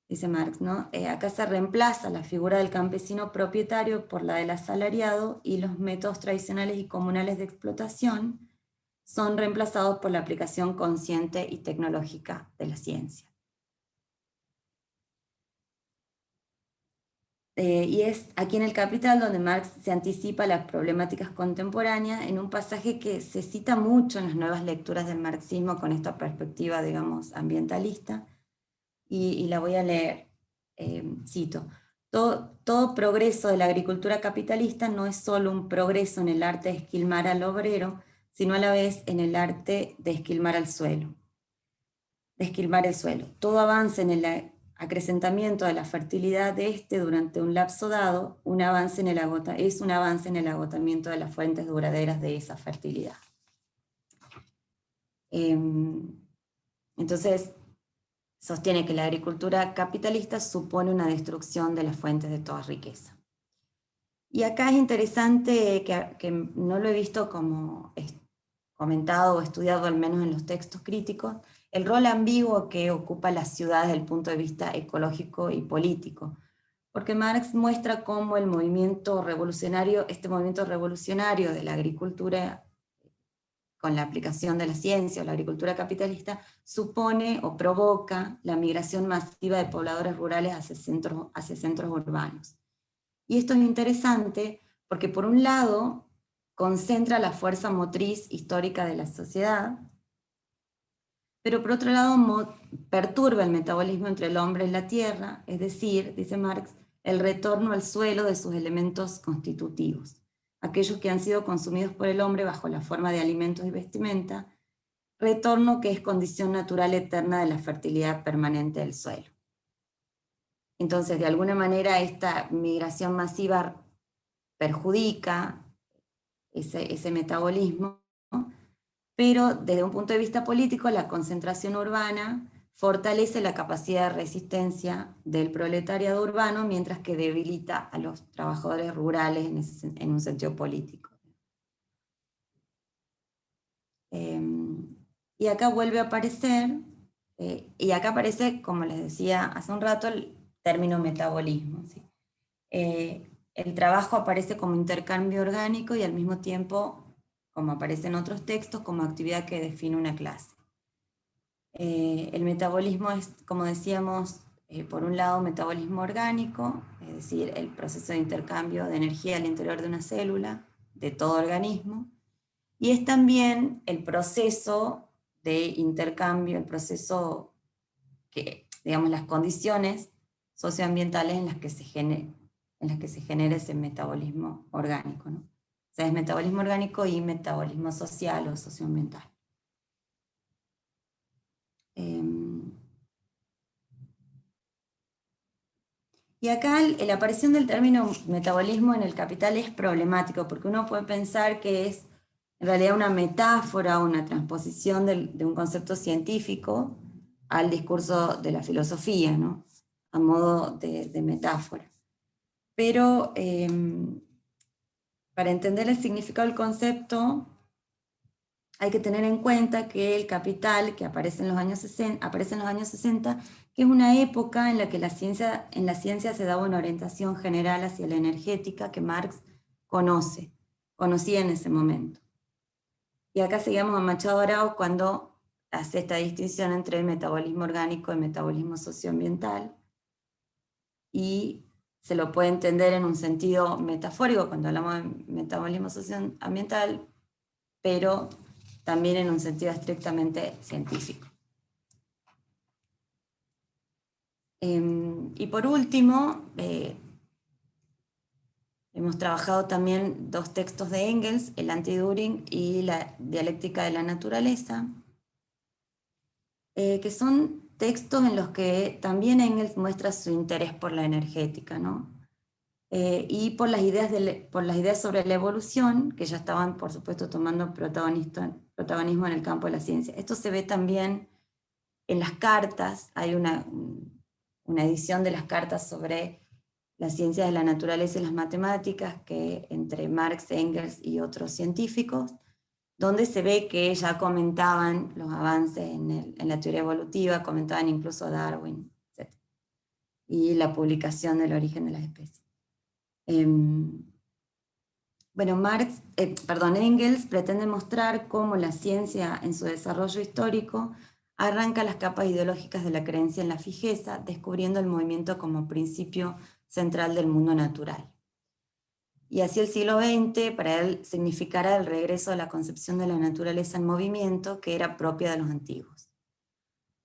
dice Marx, ¿no? Acá se reemplaza la figura del campesino propietario por la del asalariado y los métodos tradicionales y comunales de explotación son reemplazados por la aplicación consciente y tecnológica de la ciencia. Y es aquí en El Capital donde Marx se anticipa las problemáticas contemporáneas en un pasaje que se cita mucho en las nuevas lecturas del marxismo con esta perspectiva, digamos, ambientalista, y la voy a leer. Cito: todo progreso de la agricultura capitalista no es solo un progreso en el arte de esquilmar al obrero, sino a la vez en el arte de esquilmar al suelo. De esquilmar el suelo. Todo avance en el acrecentamiento de la fertilidad de este durante un lapso dado, es un avance en el agotamiento de las fuentes duraderas de esa fertilidad. Entonces, sostiene que la agricultura capitalista supone una destrucción de las fuentes de toda riqueza. Y acá es interesante que no lo he visto como comentado o estudiado, al menos en los textos críticos, el rol ambiguo que ocupa las ciudades desde el punto de vista ecológico y político. Porque Marx muestra cómo el movimiento revolucionario, este movimiento revolucionario de la agricultura con la aplicación de la ciencia o la agricultura capitalista, supone o provoca la migración masiva de pobladores rurales hacia centros urbanos. Y esto es interesante porque por un lado concentra la fuerza motriz histórica de la sociedad, pero por otro lado perturba el metabolismo entre el hombre y la tierra, es decir, dice Marx, el retorno al suelo de sus elementos constitutivos, aquellos que han sido consumidos por el hombre bajo la forma de alimentos y vestimenta, retorno que es condición natural eterna de la fertilidad permanente del suelo. Entonces, de alguna manera, esta migración masiva perjudica ese metabolismo, pero desde un punto de vista político, la concentración urbana fortalece la capacidad de resistencia del proletariado urbano, mientras que debilita a los trabajadores rurales en un sentido político. Y acá vuelve a aparecer, y acá aparece, como les decía hace un rato, el término metabolismo, ¿sí? El trabajo aparece como intercambio orgánico y al mismo tiempo, como aparece en otros textos, como actividad que define una clase. El metabolismo es, como decíamos, por un lado metabolismo orgánico, es decir, el proceso de intercambio de energía al interior de una célula, de todo organismo, y es también el proceso de intercambio, el proceso que, digamos, las condiciones socioambientales en las que se genera ese metabolismo orgánico, ¿no? O sea, es metabolismo orgánico y metabolismo social o socioambiental. Y acá la aparición del término metabolismo en El Capital es problemático, porque uno puede pensar que es en realidad una metáfora, una transposición de un concepto científico al discurso de la filosofía, ¿no? A modo de metáfora. Pero para entender el significado del concepto, hay que tener en cuenta que El Capital, que aparece en los años 60, que es una época en la que en la ciencia se daba una orientación general hacia la energética que Marx conocía en ese momento. Y acá seguimos a Machado Arauz cuando hace esta distinción entre el metabolismo orgánico y el metabolismo socioambiental, y se lo puede entender en un sentido metafórico cuando hablamos de metabolismo socioambiental, pero también en un sentido estrictamente científico. Y por último, hemos trabajado también dos textos de Engels, el Anti-Düring y la dialéctica de la naturaleza, que son textos en los que también Engels muestra su interés por la energética, ¿no? Y por las ideas sobre la evolución, que ya estaban, por supuesto, tomando protagonismo en el campo de la ciencia. Esto se ve también en las cartas. Hay una edición de las cartas sobre las ciencias de la naturaleza y las matemáticas, que entre Marx, Engels y otros científicos, donde se ve que ya comentaban los avances en la teoría evolutiva, comentaban incluso a Darwin, etc. y la publicación del origen de las especies. Bueno, Engels pretende mostrar cómo la ciencia en su desarrollo histórico arranca las capas ideológicas de la creencia en la fijeza, descubriendo el movimiento como principio central del mundo natural. Y así el siglo XX para él significará el regreso a la concepción de la naturaleza en movimiento que era propia de los antiguos,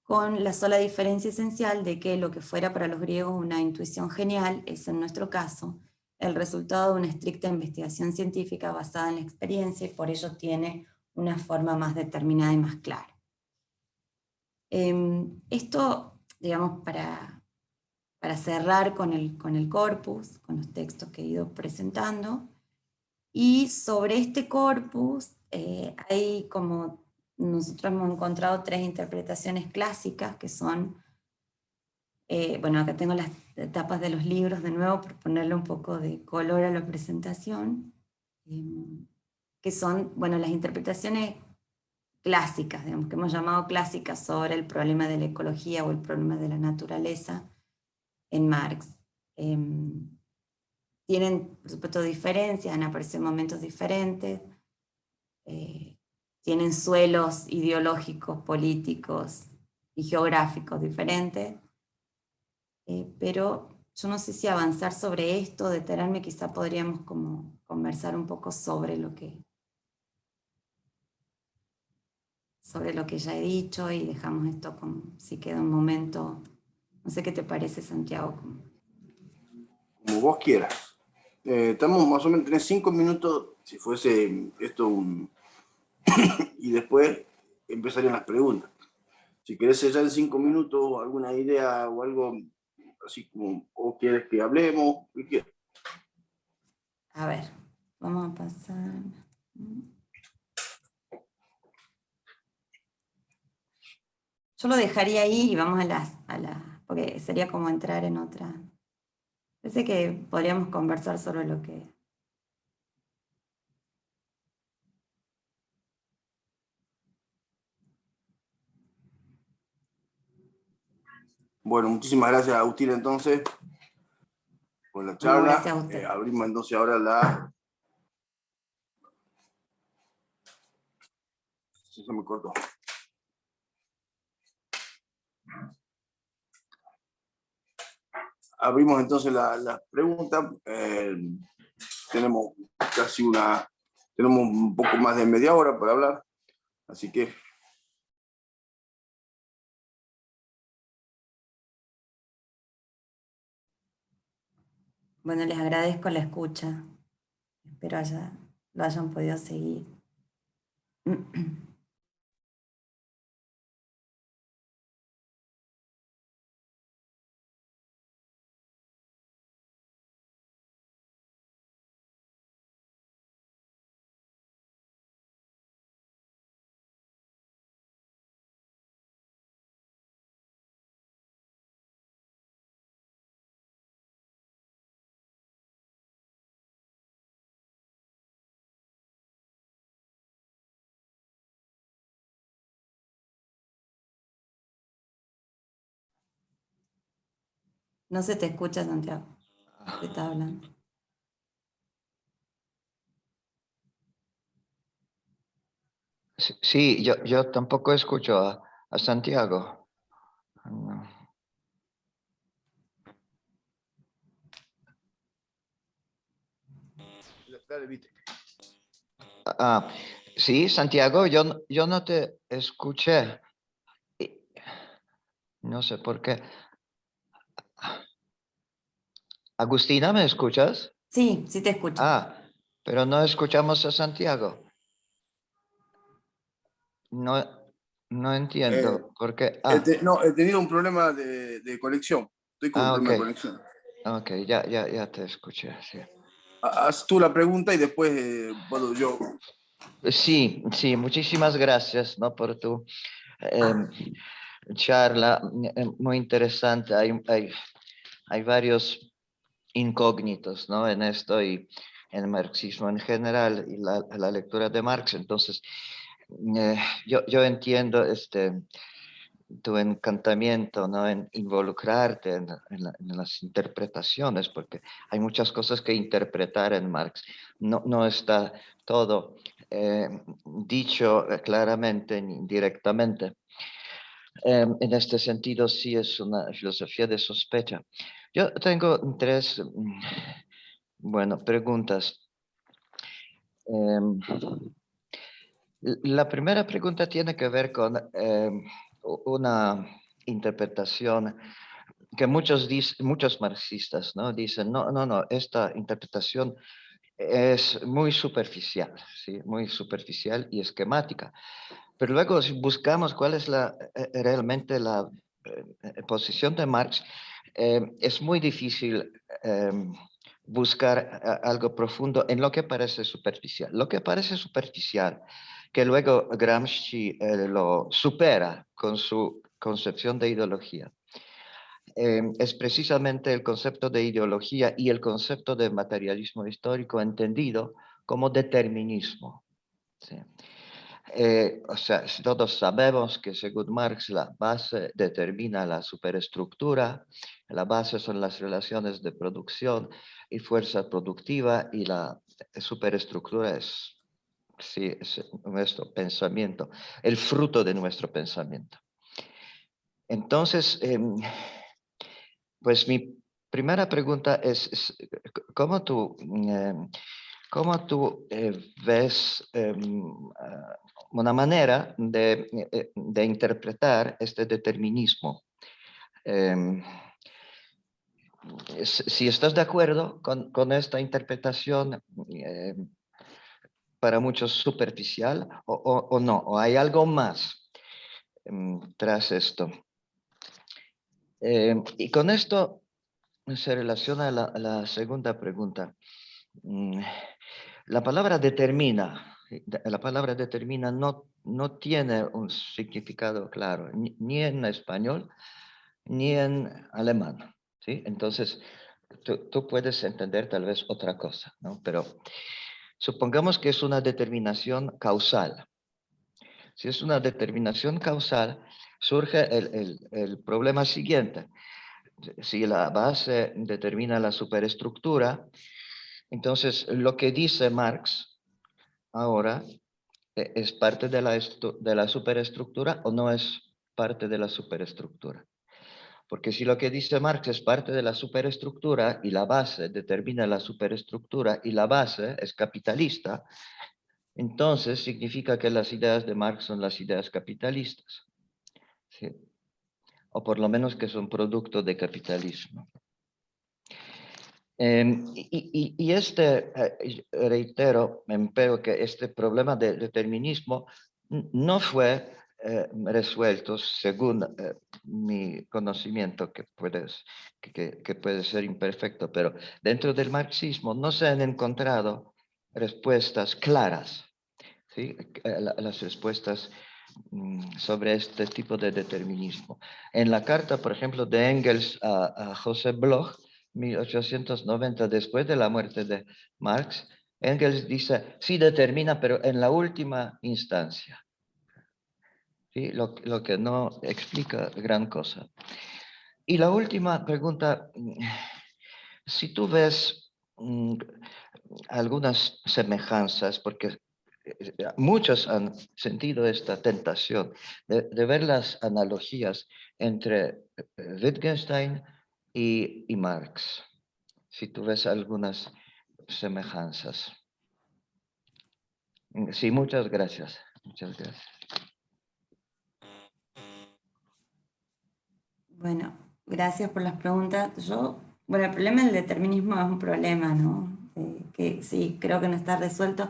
con la sola diferencia esencial de que lo que fuera para los griegos una intuición genial es en nuestro caso el resultado de una estricta investigación científica basada en la experiencia y por ello tiene una forma más determinada y más clara. Esto, digamos, para cerrar con el corpus, con los textos que he ido presentando, y sobre este corpus hay como, nosotros hemos encontrado 3 interpretaciones clásicas que son, bueno, acá tengo las tapas de los libros de nuevo por ponerle un poco de color a la presentación, que son, bueno, las interpretaciones clásicas, digamos, que hemos llamado clásicas sobre el problema de la ecología o el problema de la naturaleza en Marx. Tienen, por supuesto, diferencias, han aparecido momentos diferentes, tienen suelos ideológicos, políticos y geográficos diferentes, pero yo no sé si avanzar sobre esto, detenerme, quizá podríamos como conversar un poco sobre lo que ya he dicho y dejamos esto como si queda un momento. No sé qué te parece, Santiago. Como vos quieras. Estamos más o menos, tenés 5 minutos, si fuese esto un... y después empezarían las preguntas. Si querés sellar en 5 minutos alguna idea o algo así como, o quieres que hablemos, ¿qué quieres? A ver, vamos a pasar. Yo lo dejaría ahí y vamos a las, porque sería como entrar en otra. Parece que podríamos conversar sobre lo que... Bueno, muchísimas gracias, Agustín, entonces, por la charla. No, gracias a usted. Abrimos entonces ahora la... Se me cortó. Abrimos entonces la pregunta. Tenemos tenemos un poco más de media hora para hablar, así que... Bueno, les agradezco la escucha. Espero lo hayan podido seguir. No se te escucha, Santiago. ¿Qué está hablando? Sí, yo tampoco escucho a Santiago. No. Dale, Vite. Sí, Santiago, yo no te escuché. No sé por qué. Agustina, ¿me escuchas? Sí, sí te escucho. Pero no escuchamos a Santiago. No entiendo por qué. No, he tenido un problema de conexión. Estoy con un problema de conexión. Ok, ya te escuché, sí. Haz tú la pregunta y después puedo yo. Sí, muchísimas gracias, ¿no? Por tu charla, muy interesante. Hay varios incógnitos, ¿no? En esto y en el marxismo en general y la lectura de Marx. Entonces, yo entiendo tu encantamiento, ¿no? En involucrarte en las interpretaciones, porque hay muchas cosas que interpretar en Marx. No está todo dicho claramente ni directamente. En este sentido, sí es una filosofía de sospecha. Yo tengo tres, bueno, preguntas. La primera pregunta tiene que ver con una interpretación que muchos marxistas, ¿no? Dicen, no, esta interpretación es muy superficial, ¿sí? Muy superficial y esquemática. Pero luego, si buscamos cuál es realmente la posición de Marx, es muy difícil buscar algo profundo en lo que parece superficial. Lo que parece superficial, que luego Gramsci lo supera con su concepción de ideología, es precisamente el concepto de ideología y el concepto de materialismo histórico entendido como determinismo. ¿Sí? O sea, todos sabemos que según Marx la base determina la superestructura, la base son las relaciones de producción y fuerza productiva, y la superestructura es, sí, es nuestro pensamiento, el fruto de nuestro pensamiento. Entonces, pues mi primera pregunta es ¿cómo tú, ves una manera de interpretar este determinismo? Si estás de acuerdo con esta interpretación, para muchos superficial, o no, o hay algo más tras esto. Y con esto se relaciona la segunda pregunta. La palabra determina, no tiene un significado claro, ni en español, ni en alemán, ¿sí? Entonces, tú puedes entender tal vez otra cosa, ¿no? Pero supongamos que es una determinación causal. Si es una determinación causal, surge el problema siguiente. Si la base determina la superestructura, entonces lo que dice Marx ahora es parte de la superestructura o no es parte de la superestructura. Porque si lo que dice Marx es parte de la superestructura y la base determina la superestructura y la base es capitalista, entonces significa que las ideas de Marx son las ideas capitalistas, ¿sí? O por lo menos que son producto de capitalismo. Reitero, empero que este problema del determinismo no fue resuelto, según mi conocimiento, que puede ser imperfecto, pero dentro del marxismo no se han encontrado respuestas claras, ¿sí? Las respuestas sobre este tipo de determinismo. En la carta, por ejemplo, de Engels a Joseph Bloch, 1890, después de la muerte de Marx, Engels dice, sí determina, pero en la última instancia. ¿Sí? Lo que no explica gran cosa. Y la última pregunta, si tú ves algunas semejanzas, porque muchos han sentido esta tentación de ver las analogías entre Wittgenstein y Marx. Si tú ves algunas semejanzas. Sí, muchas gracias. Muchas gracias. Bueno, gracias por las preguntas. Bueno, el problema del determinismo es un problema, ¿no? Que sí, creo que no está resuelto.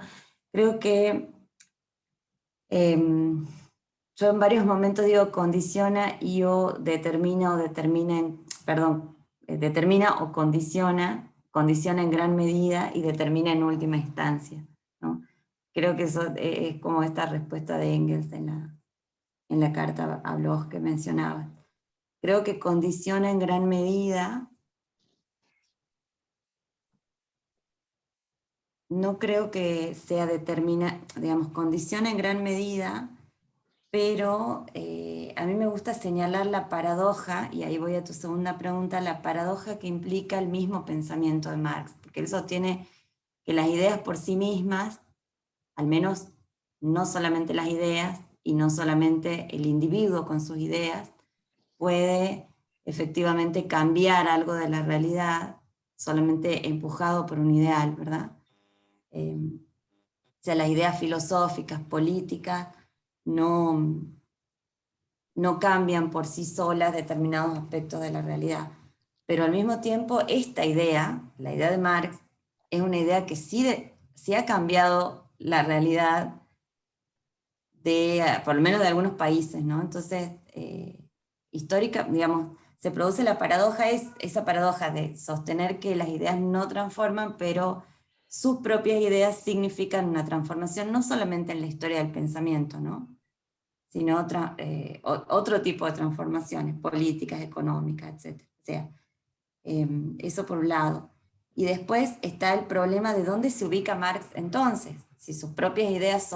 Creo que yo en varios momentos digo condiciona y o determina determina o condiciona en gran medida y determina en última instancia, ¿no? Creo que eso es como esta respuesta de Engels en la carta a Bloch que mencionaba. Creo que condiciona en gran medida. No creo que sea condiciona en gran medida pero a mí me gusta señalar la paradoja, y ahí voy a tu segunda pregunta, la paradoja que implica el mismo pensamiento de Marx, porque él sostiene que las ideas por sí mismas, al menos no solamente las ideas, y no solamente el individuo con sus ideas, puede efectivamente cambiar algo de la realidad, solamente empujado por un ideal, ¿verdad? O sea, las ideas filosóficas, políticas, no cambian por sí solas determinados aspectos de la realidad. Pero al mismo tiempo, esta idea, la idea de Marx, es una idea que sí ha cambiado la realidad por lo menos de algunos países, ¿no? Entonces, histórica, digamos, se produce la paradoja, esa paradoja de sostener que las ideas no transforman, pero sus propias ideas significan una transformación no solamente en la historia del pensamiento, ¿no? Sino otro tipo de transformaciones políticas, económicas, etc. O sea, eso por un lado. Y después está el problema de dónde se ubica Marx entonces, si sus propias ideas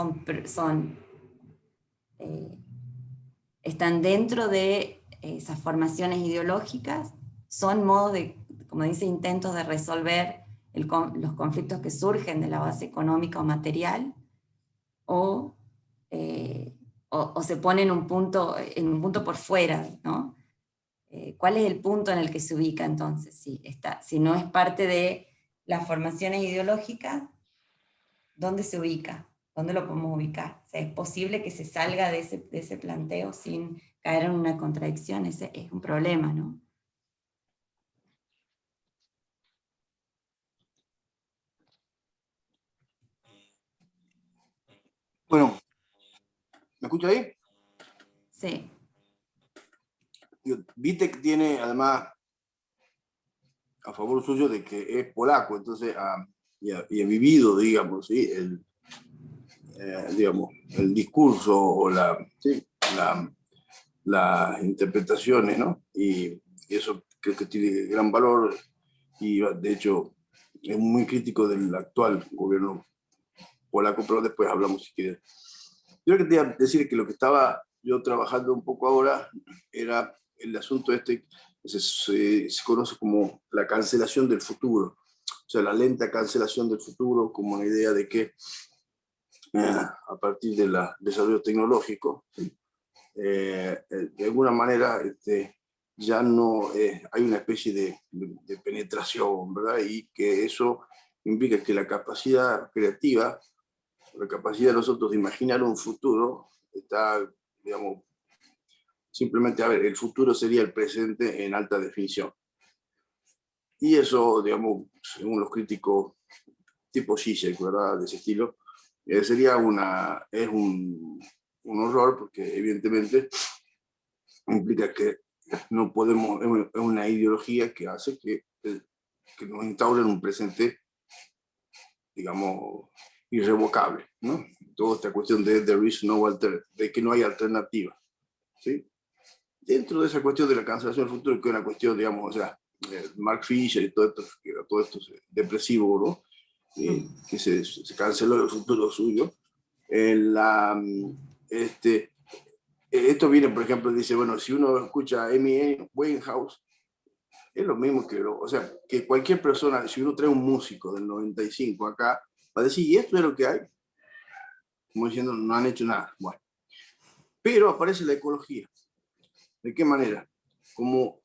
están dentro de esas formaciones ideológicas, son modos de, como dice, intentos de resolver los conflictos que surgen de la base económica o material, o se pone en un punto por fuera, ¿no? ¿Cuál es el punto en el que se ubica entonces? Si no es parte de las formaciones ideológicas, ¿dónde se ubica? ¿Dónde lo podemos ubicar? O sea, ¿es posible que se salga de ese planteo sin caer en una contradicción? Ese es un problema, ¿no? Bueno, ¿me escucha ahí? Sí. Wittek tiene además a favor suyo de que es polaco, entonces y ha vivido, digamos, ¿sí? Digamos, el discurso o ¿sí? Las interpretaciones, ¿no? Y eso creo que tiene gran valor y de hecho es muy crítico del actual gobierno polaco, pero después hablamos si quieres. Yo que te iba a decir que lo que estaba yo trabajando un poco ahora era el asunto este que se conoce como la cancelación del futuro, o sea, la lenta cancelación del futuro como una idea de que a partir del desarrollo tecnológico, de alguna manera ya no hay una especie de penetración, ¿verdad? Y que eso implica que la capacidad creativa, la capacidad de nosotros de imaginar un futuro, está, digamos, simplemente, a ver, el futuro sería el presente en alta definición. Y eso, digamos, según los críticos tipo Zizek, ¿verdad? De ese estilo, sería es un horror porque evidentemente implica que no podemos, es una ideología que hace que nos instauren un presente, digamos, irrevocable, ¿no? Toda esta cuestión de de que no hay alternativa, ¿sí? Dentro de esa cuestión de la cancelación del futuro, que es una cuestión, digamos, o sea, Mark Fisher y todo esto depresivo, ¿no? Que se canceló el futuro suyo. Esto viene, por ejemplo, dice, bueno, si uno escucha a Amy Winehouse, es lo mismo o sea, que cualquier persona, si uno trae un músico del 95 acá, va a decir, ¿y esto es lo que hay? Como diciendo, no han hecho nada. Bueno, pero aparece la ecología. ¿De qué manera? Como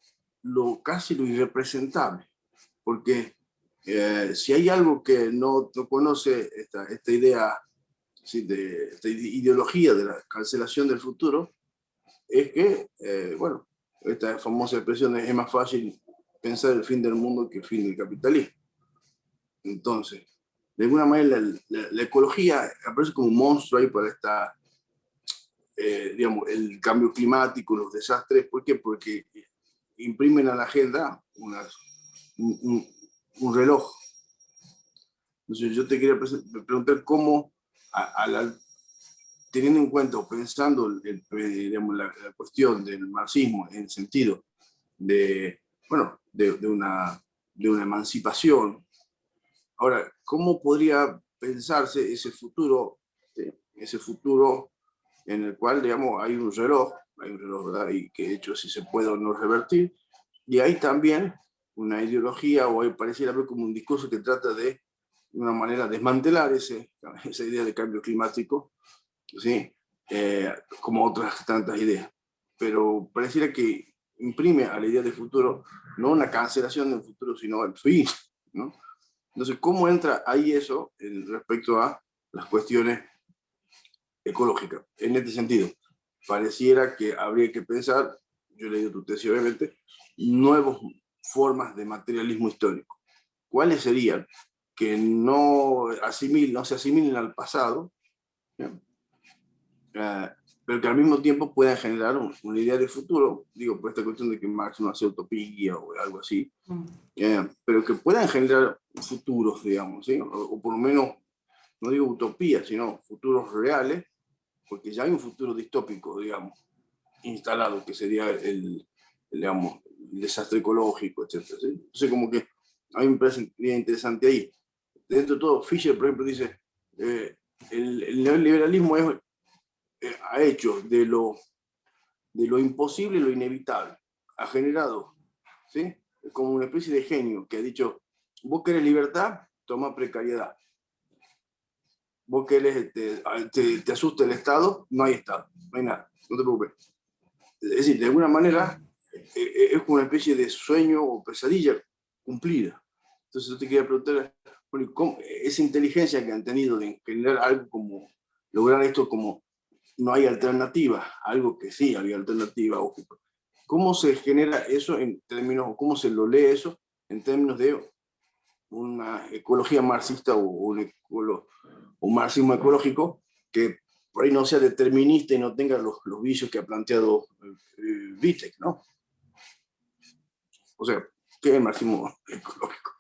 casi lo irrepresentable, porque si hay algo que no conoce esta idea, ¿sí? Esta ideología de la cancelación del futuro, es que, bueno, esta famosa expresión es más fácil pensar el fin del mundo que el fin del capitalismo. Entonces, de alguna manera la ecología aparece como un monstruo ahí para digamos, el cambio climático, los desastres. ¿Por qué? Porque imprimen a la agenda un reloj. Entonces yo te quería preguntar cómo, teniendo en cuenta o pensando digamos, la cuestión del marxismo en el sentido de, bueno, de una emancipación, ahora, ¿cómo podría pensarse ese futuro en el cual, digamos, hay un reloj, ¿verdad? Y que de hecho si se puede o no revertir, y hay también una ideología, o hay, pareciera haber como un discurso que trata de una manera desmantelar esa idea de cambio climático, ¿sí? Como otras tantas ideas. Pero pareciera que imprime a la idea de futuro no una cancelación del futuro, sino el fin, ¿no? Entonces, ¿cómo entra ahí eso respecto a las cuestiones ecológicas? En este sentido, pareciera que habría que pensar, yo he leído tu tesis obviamente, nuevas formas de materialismo histórico. ¿Cuáles serían? Que no se asimilen al pasado, pero que al mismo tiempo puedan generar una idea de futuro, digo, por esta cuestión de que Marx no hace utopía o algo así, pero que puedan generar futuros, digamos, ¿sí? O por lo menos, no digo utopía, sino futuros reales, porque ya hay un futuro distópico, digamos, instalado, que sería digamos, el desastre ecológico, etc. ¿Sí? Entonces, como que a mí me parece interesante ahí. Dentro de todo, Fisher, por ejemplo, dice, el neoliberalismo ha hecho de lo imposible lo inevitable. Ha generado, ¿sí? Como una especie de genio que ha dicho, vos querés libertad, toma precariedad. Vos querés, te asusta el Estado, no hay Estado, no hay nada, no te preocupes. Es decir, de alguna manera es como una especie de sueño o pesadilla cumplida. Entonces yo te quería preguntar, bueno, esa inteligencia que han tenido de generar algo como, lograr esto como no hay alternativa, algo que sí había alternativa, ¿cómo se genera eso en términos, cómo se lo lee eso en términos de una ecología marxista o un marxismo ecológico que por ahí no sea determinista y no tenga los vicios que ha planteado Wittek, ¿no? O sea, ¿qué es el marxismo ecológico?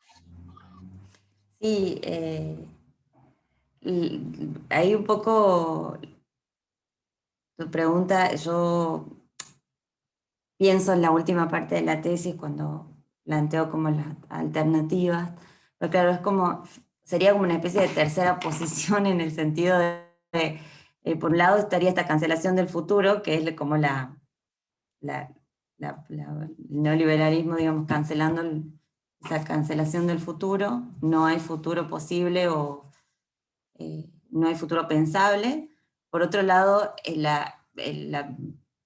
Sí, ahí un poco tu pregunta, yo pienso en la última parte de la tesis cuando planteo como las alternativas, pero claro, es como, sería como una especie de tercera posición en el sentido de por un lado estaría esta cancelación del futuro, que es como el neoliberalismo, digamos, cancelando esa cancelación del futuro, no hay futuro posible o no hay futuro pensable. Por otro lado, la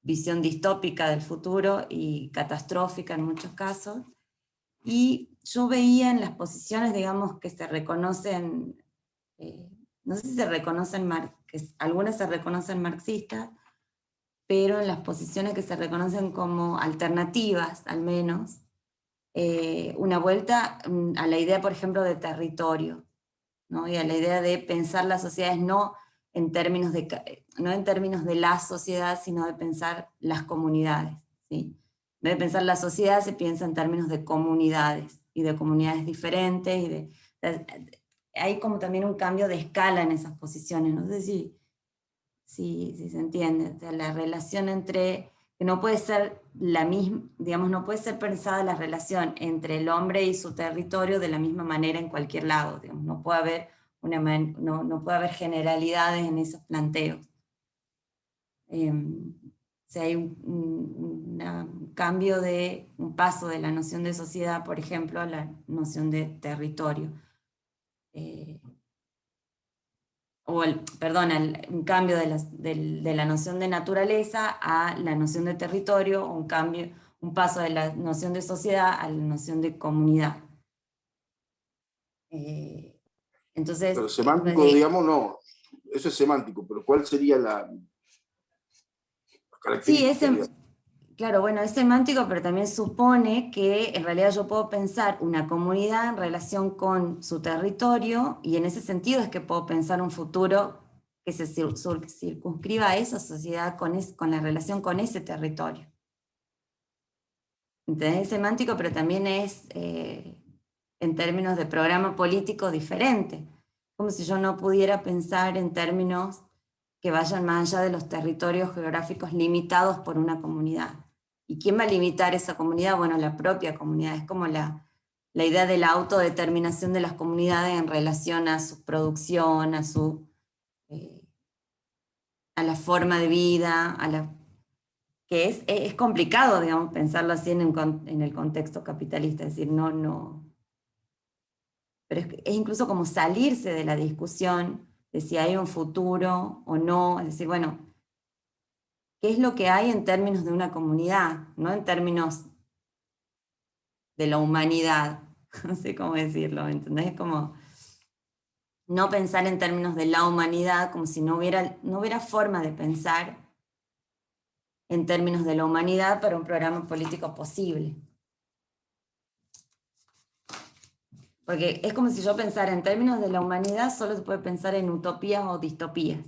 visión distópica del futuro y catastrófica en muchos casos. Y yo veía en las posiciones, digamos, que se reconocen, no sé si se reconocen, algunas se reconocen marxistas, pero en las posiciones que se reconocen como alternativas, al menos, una vuelta a la idea, por ejemplo, de territorio, ¿no? Y a la idea de pensar las sociedades no en términos de la sociedad, sino de pensar las comunidades, ¿sí? En vez de pensar la sociedad, se piensa en términos de comunidades, y de comunidades diferentes, hay como también un cambio de escala en esas posiciones, no sé si se entiende, o sea, la relación entre, que no puede ser la misma, digamos, no puede ser pensada la relación entre el hombre y su territorio de la misma manera en cualquier lado, digamos, no puede haber no puede haber generalidades en esos planteos. O sea, hay un cambio un paso de la noción de sociedad, por ejemplo, a la noción de territorio. Un cambio de la noción de naturaleza a la noción de territorio, o un paso de la noción de sociedad a la noción de comunidad. Entonces, pero semántico, digamos, no, eso es semántico, pero ¿cuál sería la característica? Sí, claro, bueno, es semántico, pero también supone que en realidad yo puedo pensar una comunidad en relación con su territorio, y en ese sentido es que puedo pensar un futuro que se circunscriba a esa sociedad con la relación con ese territorio. Entonces es semántico, pero también es, en términos de programa político, diferente. Como si yo no pudiera pensar en términos que vayan más allá de los territorios geográficos limitados por una comunidad. ¿Y quién va a limitar esa comunidad? Bueno, la propia comunidad. Es como la idea de la autodeterminación de las comunidades en relación a su producción, a su a la forma de vida, que es complicado, digamos, pensarlo así en el contexto capitalista, es decir, no. Pero es incluso como salirse de la discusión de si hay un futuro o no, es decir, bueno, ¿qué es lo que hay en términos de una comunidad? No en términos de la humanidad, no sé cómo decirlo, ¿entendés? Es como no pensar en términos de la humanidad, como si no hubiera forma de pensar en términos de la humanidad para un programa político posible. Porque es como si yo pensara en términos de la humanidad, solo se puede pensar en utopías o distopías.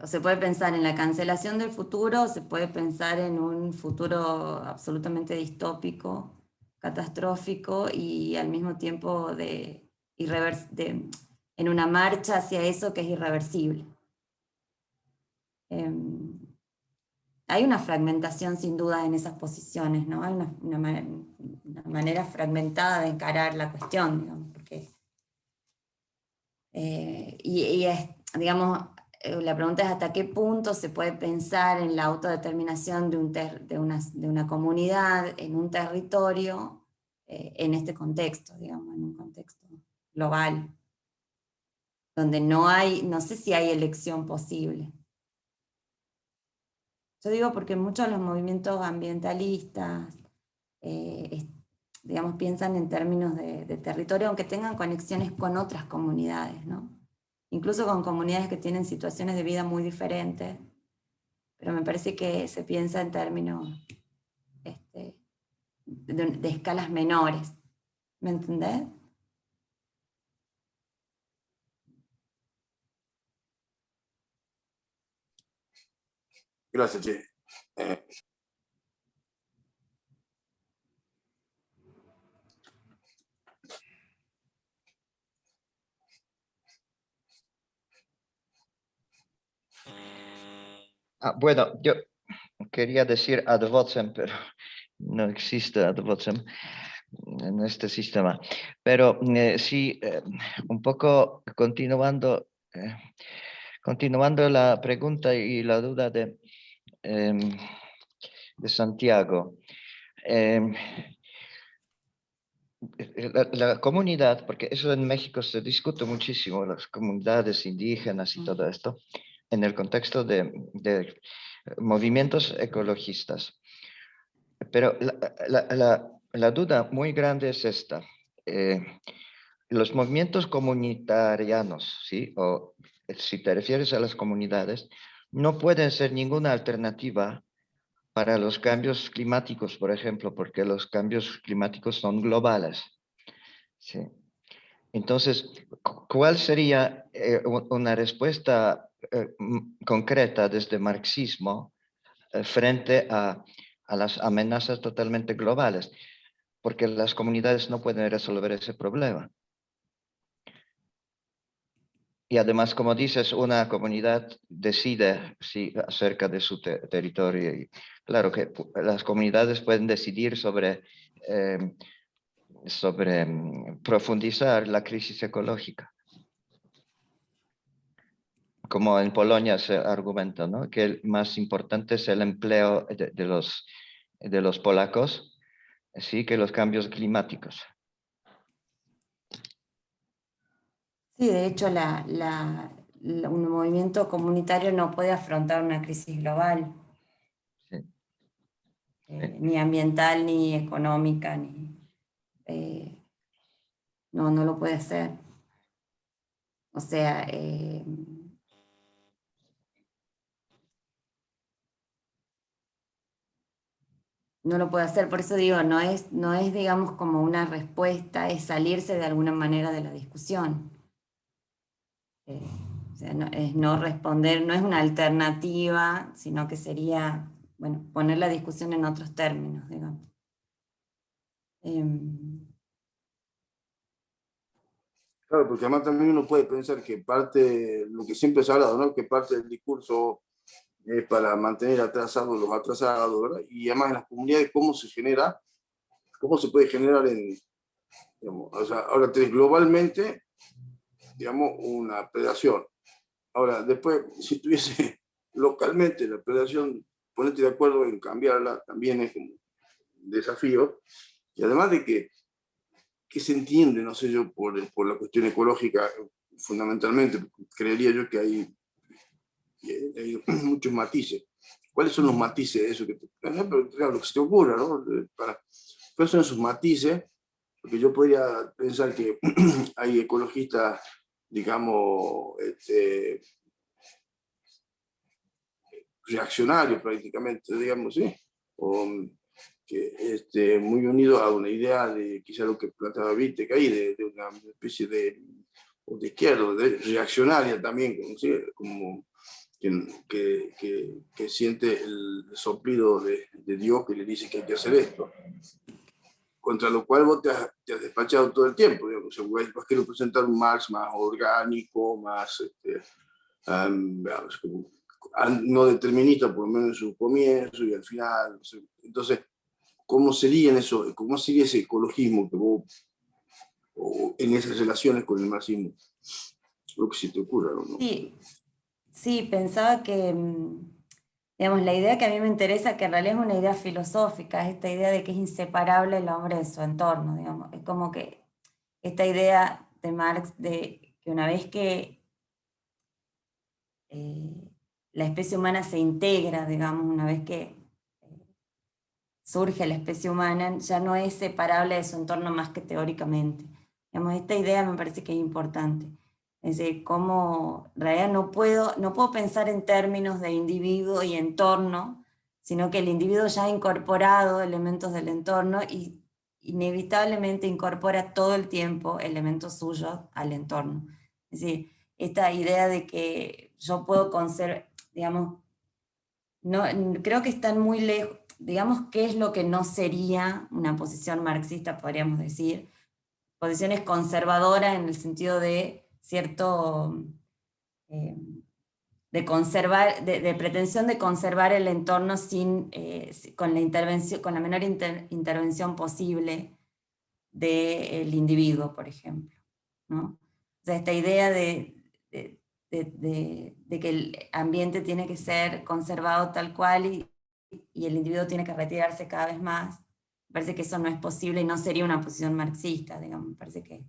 O se puede pensar en la cancelación del futuro, o se puede pensar en un futuro absolutamente distópico, catastrófico y al mismo tiempo en una marcha hacia eso que es irreversible. Hay una fragmentación sin duda en esas posiciones, ¿no? Hay una manera fragmentada de encarar la cuestión, digamos, porque, digamos, la pregunta es hasta qué punto se puede pensar en la autodeterminación de una comunidad, en un territorio, en este contexto, digamos, en un contexto global, donde no sé si hay elección posible. Yo digo porque muchos de los movimientos ambientalistas, digamos, piensan en términos de territorio, aunque tengan conexiones con otras comunidades, ¿no? Incluso con comunidades que tienen situaciones de vida muy diferentes, pero me parece que se piensa en términos de escalas menores. ¿Me entendés? Gracias, Che. Bueno, yo quería decir ad vocem, pero no existe ad vocem en este sistema. Pero sí, un poco continuando la pregunta y la duda de Santiago. La comunidad, porque eso en México se discute muchísimo, las comunidades indígenas y todo esto, en el contexto de movimientos ecologistas. Pero la duda muy grande es esta. Los movimientos comunitarianos, ¿sí? O si te refieres a las comunidades, no pueden ser ninguna alternativa para los cambios climáticos, por ejemplo, porque los cambios climáticos son globales. Sí. Entonces, ¿cuál sería una respuesta concreta desde marxismo frente a las amenazas totalmente globales? Porque las comunidades no pueden resolver ese problema. Y además, como dices, una comunidad decide acerca de su territorio. Y claro que las comunidades pueden decidir sobre profundizar la crisis ecológica. Como en Polonia se argumenta, ¿no? Que el más importante es el empleo de los polacos, sí, que los cambios climáticos. Sí, de hecho, un movimiento comunitario no puede afrontar una crisis global, Sí. ni ambiental, ni económica, no lo puede hacer. O sea, no lo puede hacer. Por eso digo, no es, digamos, como una respuesta, es salirse de alguna manera de la discusión. O sea, es no responder, no es una alternativa, sino que sería, bueno, poner la discusión en otros términos, digamos. Claro, porque además también uno puede pensar que parte, lo que siempre se ha hablado, ¿no? Que parte del discurso es para mantener atrasados los atrasados, ¿verdad? Y además en las comunidades, ¿cómo se genera? ¿Cómo se puede generar digamos, o sea, ahora tenés globalmente digamos, una predación. Ahora, después, si tuviese localmente la predación, ponerte de acuerdo en cambiarla, también es como un desafío. Y además de que se entiende, no sé yo, por la cuestión ecológica, fundamentalmente, creería yo que hay muchos matices. ¿Cuáles son los matices de eso? Por ejemplo, claro, lo que se te ocurra, ¿no? ¿Cuáles son esos matices? Porque yo podría pensar que hay ecologistas, digamos, reaccionarios prácticamente, digamos, ¿sí? O que muy unidos a una idea de quizá lo que planteaba Wittek ahí, de una especie de izquierda, de reaccionaria también, ¿sí? Como que siente el soplido de Dios que le dice que hay que hacer esto. Contra lo cual vos te has despachado todo el tiempo. Digamos. O sea, vos querés presentar un Marx más orgánico, más no determinista, por lo menos en su comienzo y al final. No sé. Entonces, ¿cómo sería ese ecologismo que vos, o en esas relaciones con el marxismo? Lo que se te ocurra, ¿no? Sí, pensaba que, digamos, la idea que a mí me interesa, que en realidad es una idea filosófica, es esta idea de que es inseparable el hombre de su entorno, digamos. Es como que esta idea de Marx de que una vez que la especie humana se integra, digamos, una vez que surge la especie humana, ya no es separable de su entorno más que teóricamente. Digamos, esta idea me parece que es importante. Es decir, cómo en realidad no puedo pensar en términos de individuo y entorno, sino que el individuo ya ha incorporado elementos del entorno y inevitablemente incorpora todo el tiempo elementos suyos al entorno. Es decir, esta idea de que yo puedo conservar, digamos, no, creo que están muy lejos, digamos, ¿qué es lo que no sería una posición marxista, podríamos decir? Posiciones conservadoras en el sentido de cierto, de conservar, de pretensión de conservar el entorno con la intervención, con la menor intervención posible del individuo, por ejemplo, ¿no? O sea, esta idea de que el ambiente tiene que ser conservado tal cual y el individuo tiene que retirarse cada vez más. Me parece que eso no es posible y no sería una posición marxista, digamos. Me parece que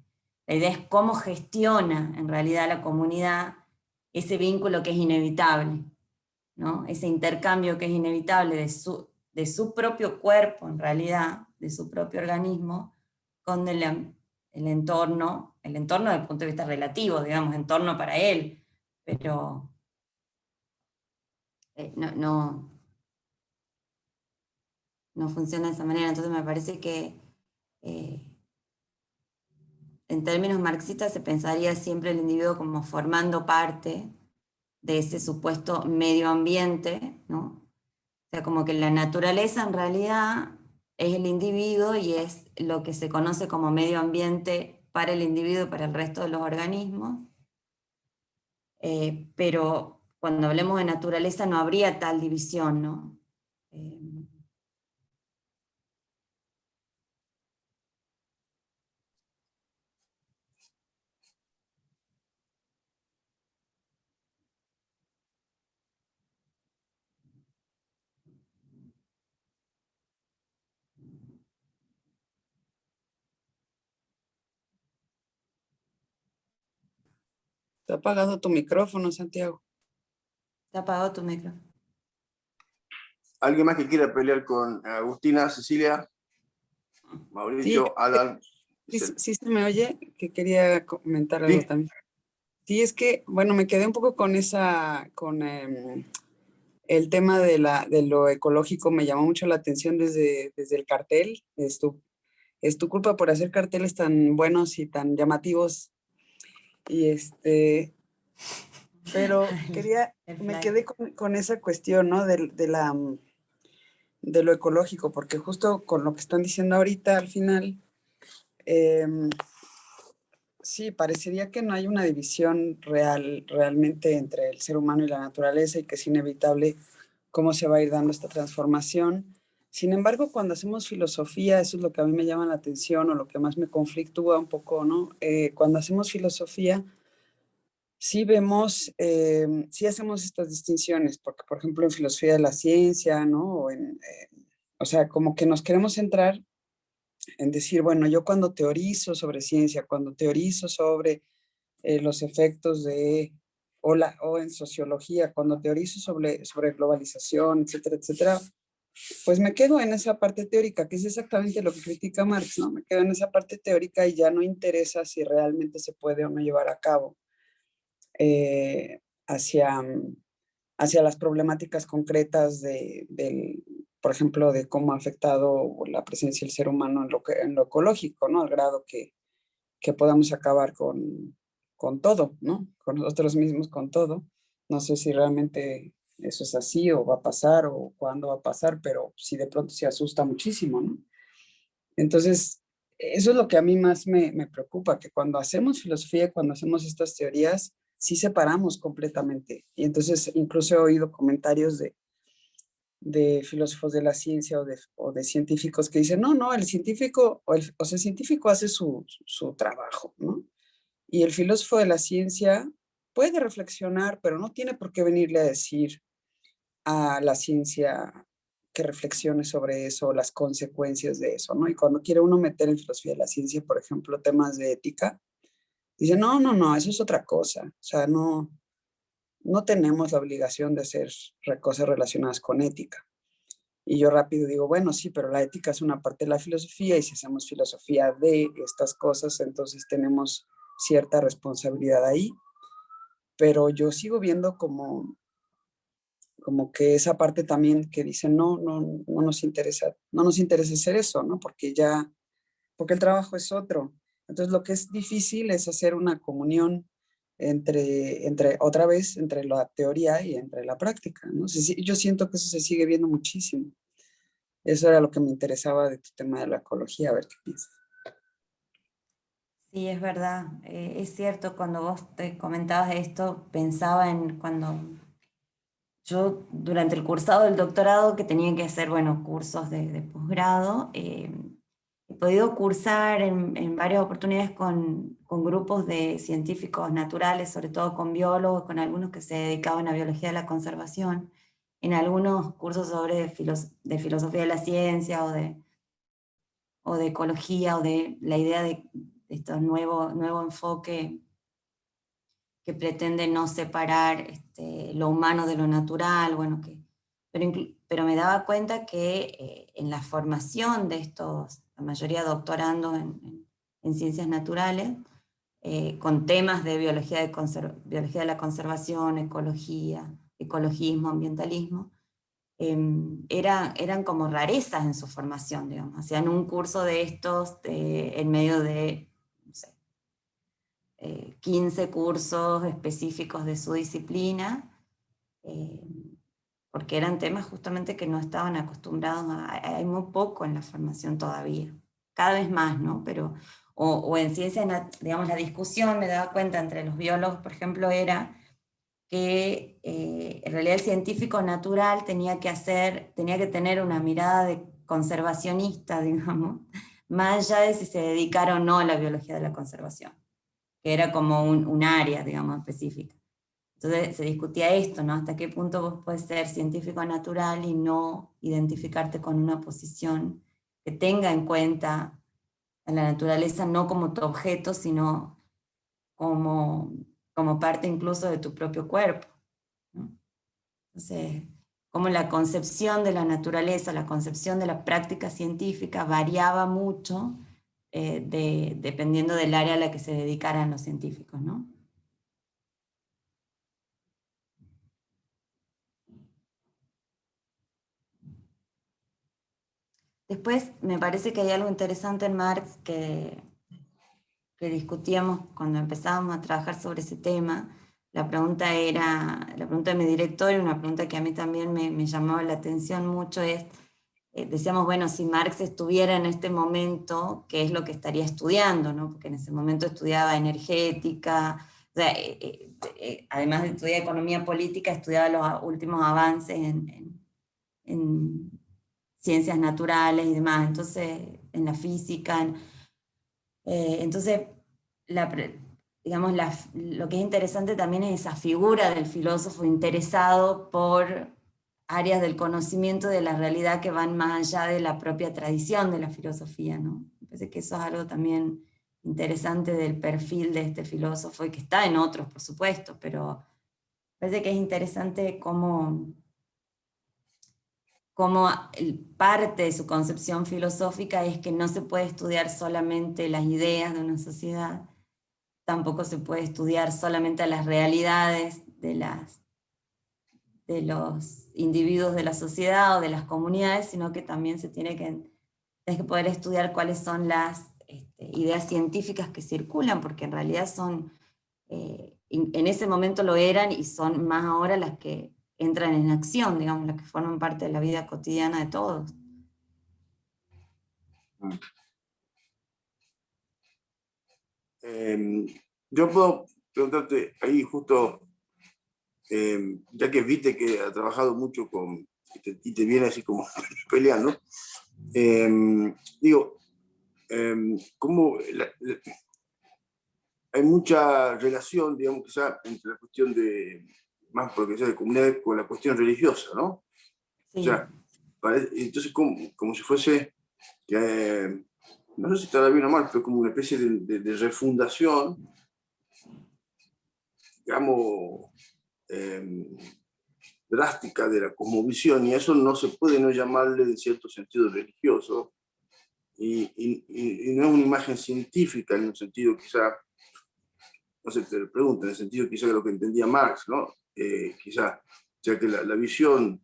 la idea es cómo gestiona en realidad la comunidad ese vínculo que es inevitable, ¿no? Ese intercambio que es inevitable de su propio cuerpo, en realidad, de su propio organismo, con el entorno desde el punto de vista relativo, digamos, entorno para él, pero no funciona de esa manera. Entonces me parece que en términos marxistas se pensaría siempre el individuo como formando parte de ese supuesto medio ambiente, ¿no? O sea, como que la naturaleza en realidad es el individuo y es lo que se conoce como medio ambiente para el individuo y para el resto de los organismos. Pero cuando hablemos de naturaleza no habría tal división, ¿no? Está apagado tu micrófono, Santiago. Está apagado tu micrófono. ¿Alguien más que quiera pelear con Agustina, Cecilia, Mauricio, Sí, Alan? sí se me oye, que quería comentar algo Sí. también. Sí, es que, bueno, me quedé un poco con el tema de lo ecológico, me llamó mucho la atención desde el cartel. Es tu culpa por hacer carteles tan buenos y tan llamativos. Y pero me quedé con esa cuestión, ¿no? De lo ecológico, porque justo con lo que están diciendo ahorita al final, sí, parecería que no hay una división realmente entre el ser humano y la naturaleza y que es inevitable cómo se va a ir dando esta transformación. Sin embargo, cuando hacemos filosofía, eso es lo que a mí me llama la atención o lo que más me conflictúa un poco, ¿no? Cuando hacemos filosofía, sí vemos, sí hacemos estas distinciones, porque por ejemplo en filosofía de la ciencia, ¿no? O sea, como que nos queremos centrar en decir, bueno, yo cuando teorizo sobre ciencia, cuando teorizo sobre los efectos o en sociología, cuando teorizo sobre globalización, etcétera, etcétera, pues me quedo en esa parte teórica, que es exactamente lo que critica Marx, ¿no? Me quedo en esa parte teórica y ya no interesa si realmente se puede o no llevar a cabo eh, hacia, hacia las problemáticas concretas por ejemplo, de cómo ha afectado la presencia del ser humano en lo ecológico, ¿no? Al grado que podamos acabar con todo, ¿no? Con nosotros mismos, con todo. No sé si realmente eso es así o va a pasar o cuándo va a pasar, pero sí de pronto se asusta muchísimo, ¿no? Entonces, eso es lo que a mí más me preocupa, que cuando hacemos filosofía, cuando hacemos estas teorías, sí separamos completamente. Y entonces incluso he oído comentarios de filósofos de la ciencia o de científicos que dicen, no, no, el científico, o sea, el científico hace su trabajo, ¿no? Y el filósofo de la ciencia puede reflexionar, pero no tiene por qué venirle a decir a la ciencia que reflexione sobre eso, las consecuencias de eso, ¿no? Y cuando quiere uno meter en filosofía de la ciencia, por ejemplo, temas de ética, dice, no, no, no, eso es otra cosa. O sea, no tenemos la obligación de hacer cosas relacionadas con ética. Y yo rápido digo, bueno, sí, pero la ética es una parte de la filosofía y si hacemos filosofía de estas cosas, entonces tenemos cierta responsabilidad ahí. Pero yo sigo viendo como que esa parte también que dice, no nos interesa hacer eso, ¿no? Porque el trabajo es otro. Entonces lo que es difícil es hacer una comunión otra vez, entre la teoría y entre la práctica, ¿no? Yo siento que eso se sigue viendo muchísimo. Eso era lo que me interesaba de tu tema de la ecología, a ver qué piensas. Sí, es verdad. Es cierto, cuando vos te comentabas esto, pensaba en cuando yo durante el cursado del doctorado, que tenía que hacer, bueno, cursos de posgrado, he podido cursar en varias oportunidades con grupos de científicos naturales, sobre todo con biólogos, con algunos que se dedicaban a biología de la conservación, en algunos cursos sobre de filosofía de la ciencia o de ecología o de la idea de este nuevo enfoque que pretende no separar lo humano de lo natural, bueno, pero me daba cuenta que en la formación de estos, la mayoría doctorando en ciencias naturales, con temas de biología de la conservación, ecología, ecologismo, ambientalismo, eran como rarezas en su formación, digamos. Hacían un curso de estos en medio de, no sé, 15 cursos específicos de su disciplina, porque eran temas justamente que no estaban acostumbrados hay muy poco en la formación todavía, cada vez más, ¿no? Pero, o en ciencia, digamos, la discusión, me daba cuenta entre los biólogos, por ejemplo, era que en realidad el científico natural tenía que tener una mirada de conservacionista, digamos, más allá de si se dedicara o no a la biología de la conservación, que era como un área, digamos, específica. Entonces se discutía esto, ¿no? Hasta qué punto vos puedes ser científico natural y no identificarte con una posición que tenga en cuenta a la naturaleza no como tu objeto, sino como parte incluso de tu propio cuerpo, ¿no? Entonces, como la concepción de la naturaleza, la concepción de la práctica científica variaba mucho dependiendo del área a la que se dedicaran los científicos, ¿no? Después me parece que hay algo interesante en Marx que discutíamos cuando empezábamos a trabajar sobre ese tema. La pregunta de mi director, y una pregunta que a mí también me llamaba la atención mucho es, decíamos, bueno, si Marx estuviera en este momento, ¿qué es lo que estaría estudiando, ¿no? Porque en ese momento estudiaba energética, o sea, además de estudiar economía política, estudiaba los últimos avances en ciencias naturales y demás, entonces en la física. Entonces, digamos, lo que es interesante también es esa figura del filósofo interesado por áreas del conocimiento de la realidad que van más allá de la propia tradición de la filosofía, ¿no? Me parece que eso es algo también interesante del perfil de este filósofo, y que está en otros, por supuesto, pero me parece que es interesante cómo parte de su concepción filosófica es que no se puede estudiar solamente las ideas de una sociedad, tampoco se puede estudiar solamente las realidades de los individuos de la sociedad o de las comunidades, sino que también tienes que poder estudiar cuáles son las ideas científicas que circulan, porque en realidad son, en ese momento lo eran y son más ahora las que entran en acción, digamos, las que forman parte de la vida cotidiana de todos. Yo puedo preguntarte ahí justo, ya que viste que ha trabajado mucho con, y te viene así como peleando, digo, ¿cómo hay mucha relación, digamos, quizá entre la cuestión de, más porque sea de comunidad, con la cuestión religiosa, ¿no? Sí. O sea, entonces como si fuese, no sé si estará bien o mal, pero como una especie de refundación, digamos, drástica de la cosmovisión, y eso no se puede no llamarle en cierto sentido religioso, y no es una imagen científica en un sentido quizá, no sé, te lo pregunto, en el sentido quizá de lo que entendía Marx, ¿no? Quizá, o sea que la visión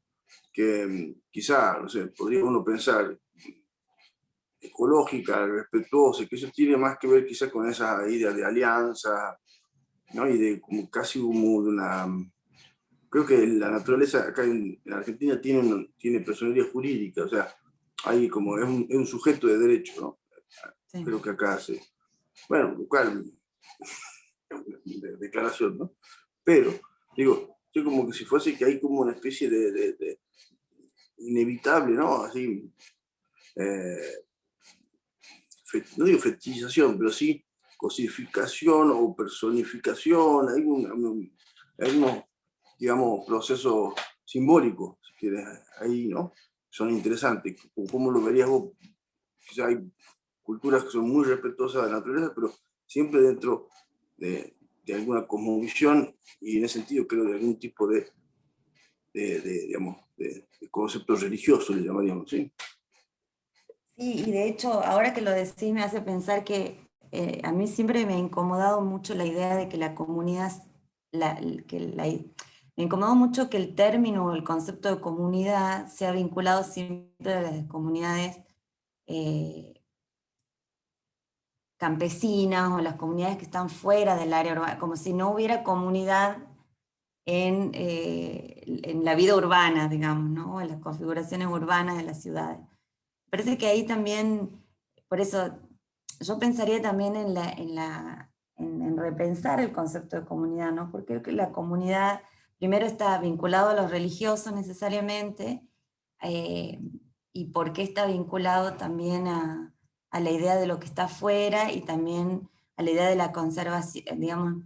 que quizá, no sé, podría uno pensar ecológica, respetuosa, que eso tiene más que ver quizá con esa idea de alianza, ¿no? Y de como casi como de una... Creo que la naturaleza acá en Argentina tiene personalidad jurídica, o sea, hay como, es un sujeto de derecho, ¿no? Sí. Creo que acá se... Bueno, lo cual, de declaración, ¿no? Pero, digo, yo como que si fuese que hay como una especie de inevitable, ¿no? Así, no digo fetichización, pero sí cosificación o personificación, hay unos, digamos, procesos simbólicos, si quieres, ahí, ¿no? Son interesantes. ¿Cómo lo verías vos? Quizá hay culturas que son muy respetuosas de la naturaleza, pero siempre dentro de alguna cosmovisión, y en ese sentido creo de algún tipo digamos, de concepto religioso, le llamaríamos, ¿sí? Sí, y de hecho, ahora que lo decís me hace pensar que a mí siempre me ha incomodado mucho la idea de que la comunidad, me incomodó mucho que el término o el concepto de comunidad sea vinculado siempre a las comunidades campesinas o las comunidades que están fuera del área urbana, como si no hubiera comunidad en la vida urbana, digamos, ¿no? En las configuraciones urbanas de las ciudades. Parece que ahí también, por eso, yo pensaría también en repensar el concepto de comunidad, ¿no? Porque la comunidad primero está vinculado a lo religioso necesariamente, y por qué está vinculado también a la idea de lo que está afuera y también a la idea de la conservación, digamos,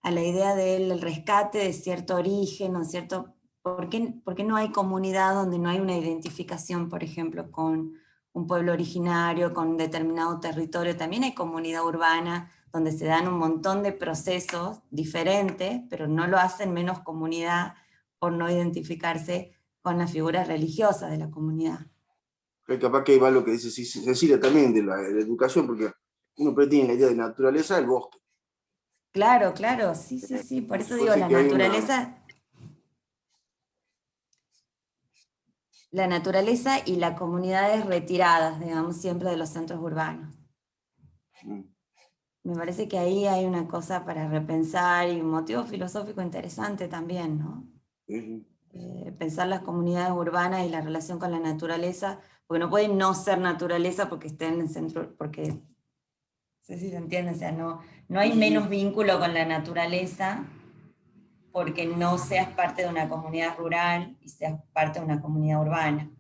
a la idea del rescate de cierto origen, ¿no es cierto? ¿Por qué no hay comunidad donde no hay una identificación, por ejemplo, con un pueblo originario, con un determinado territorio? También hay comunidad urbana donde se dan un montón de procesos diferentes, pero no lo hacen menos comunidad por no identificarse con las figuras religiosas de la comunidad. Capaz que ahí va lo que dice Cecilia también de la educación, porque uno tiene la idea de naturaleza del bosque. Claro, claro, sí, sí, sí, por eso digo, la naturaleza y las comunidades retiradas, digamos, siempre de los centros urbanos. Me parece que ahí hay una cosa para repensar y un motivo filosófico interesante también, ¿no? Pensar las comunidades urbanas y la relación con la naturaleza, porque no pueden no ser naturaleza porque estén en el centro, porque, no sé si se entiende, o sea, no hay menos vínculo con la naturaleza porque no seas parte de una comunidad rural y seas parte de una comunidad urbana.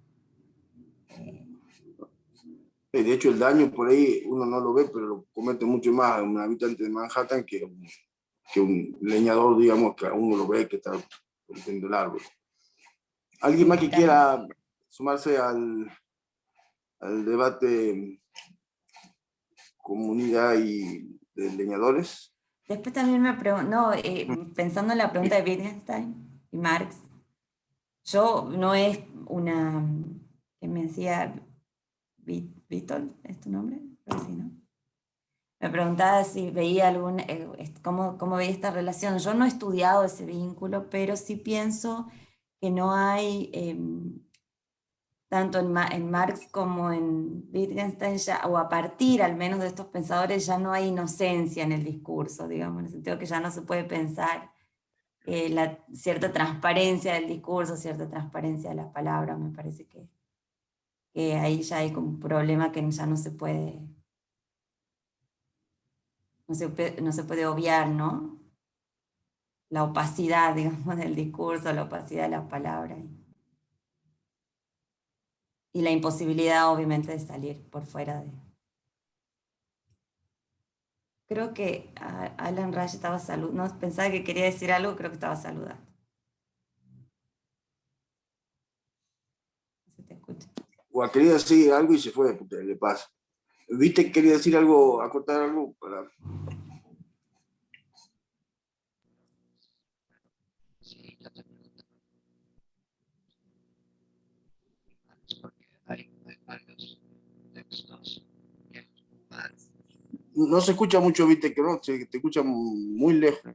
De hecho, el daño por ahí uno no lo ve, pero lo comete mucho más un habitante de Manhattan que un leñador, digamos, que a uno lo ve que está corriendo el árbol. ¿Alguien más que quiera sumarse al debate comunidad y de leñadores? Después también me pregunto, no, pensando en la pregunta de Wittgenstein y Marx, yo no es una, que me decía, Vítor, ¿es tu nombre? Creo que sí, ¿no? Me preguntaba si veía algún, cómo veía esta relación. Yo no he estudiado ese vínculo, pero sí pienso que no hay, tanto en Marx como en Wittgenstein, o a partir al menos de estos pensadores, ya no hay inocencia en el discurso, digamos, en el sentido que ya no se puede pensar cierta transparencia del discurso, cierta transparencia de las palabras. Me parece que ahí ya hay como un problema que ya no se puede, no se puede obviar, ¿no? La opacidad, digamos, del discurso, la opacidad de las palabras. Y la imposibilidad, obviamente, de salir por fuera de... Creo que Alan Rush estaba saludando, no, pensaba que quería decir algo, creo que estaba saludando. No se te escucha. O quería decir algo y se fue, porque le pasa. ¿Viste que quería decir algo, acotar algo para...? Sí, yo te pregunto, porque hay varios textos que Marx, No se escucha mucho, viste, que no, te escucha muy lejos.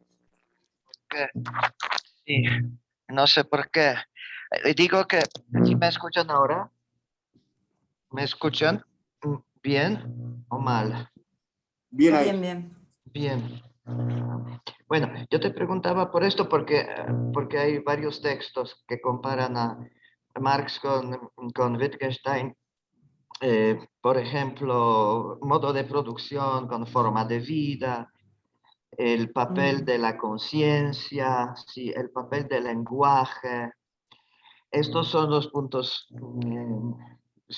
que sí, no sé por qué. Digo que si me escuchan ahora, ¿me escuchan bien o mal? Bien ahí. Bien, bien. Bien. Bueno, yo te preguntaba por esto porque hay varios textos que comparan a Marx con Wittgenstein. Por ejemplo, modo de producción con forma de vida, el papel de la conciencia, sí, el papel del lenguaje. Estos son los puntos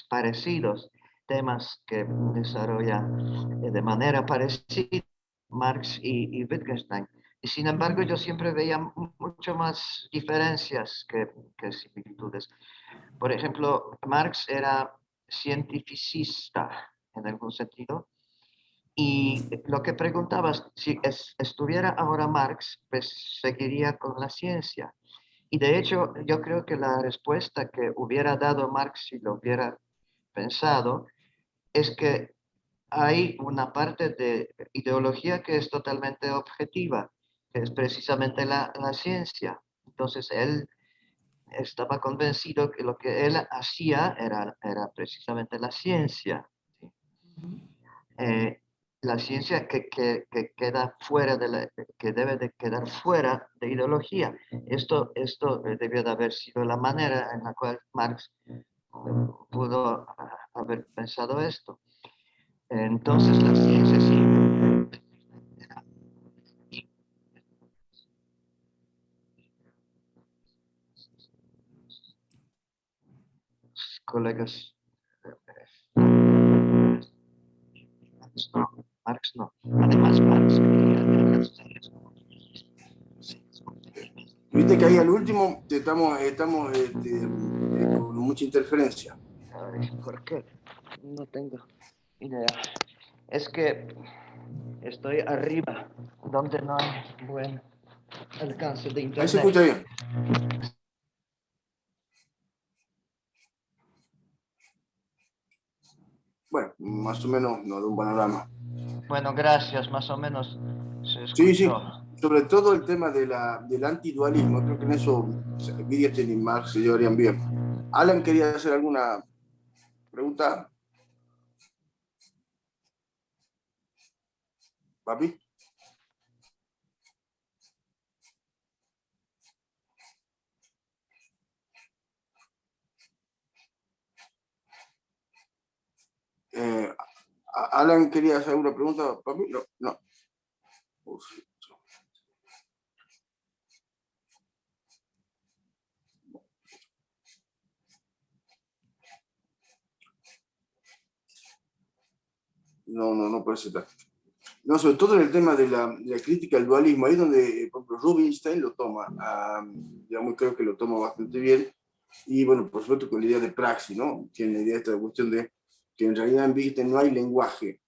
parecidos, temas que desarrolla de manera parecida Marx y Wittgenstein. Y sin embargo, yo siempre veía mucho más diferencias que similitudes. Por ejemplo, Marx era cientificista en algún sentido. Y lo que preguntabas, si estuviera ahora Marx, pues seguiría con la ciencia. Y de hecho, yo creo que la respuesta que hubiera dado Marx si lo hubiera pensado es que hay una parte de ideología que es totalmente objetiva, que es precisamente la ciencia. Entonces, él estaba convencido que lo que él hacía era precisamente la ciencia. ¿Sí? La ciencia que queda fuera que debe de quedar fuera de ideología. Esto debió de haber sido la manera en la cual Marx pudo haber pensado esto. Entonces la ciencia sí. Colegas, Marx no. Además, Marx Viste que ahí al último estamos con mucha interferencia. Ay, ¿por qué? No tengo idea. Es que estoy arriba, donde no hay buen alcance de Ahí se internet. escucha bien. Bueno, más o menos nos da un panorama. Bueno, gracias, más o menos se Sí, sí. escuchó. Sobre todo el tema del antidualismo. Creo que en eso Wittgenstein y Marx se llevarían bien. Alan quería hacer alguna pregunta. ¿Papi? Eh, Alan quería hacer alguna pregunta, papi. No, no. Uf. no puede ser tal. No, sobre todo en el tema de la crítica al dualismo, ahí donde, por ejemplo, Rubinstein lo toma, digamos, creo que lo toma bastante bien, y bueno, por supuesto con la idea de praxis, ¿no? Tiene la idea de esta cuestión de que en realidad en Wittgenstein no hay lenguaje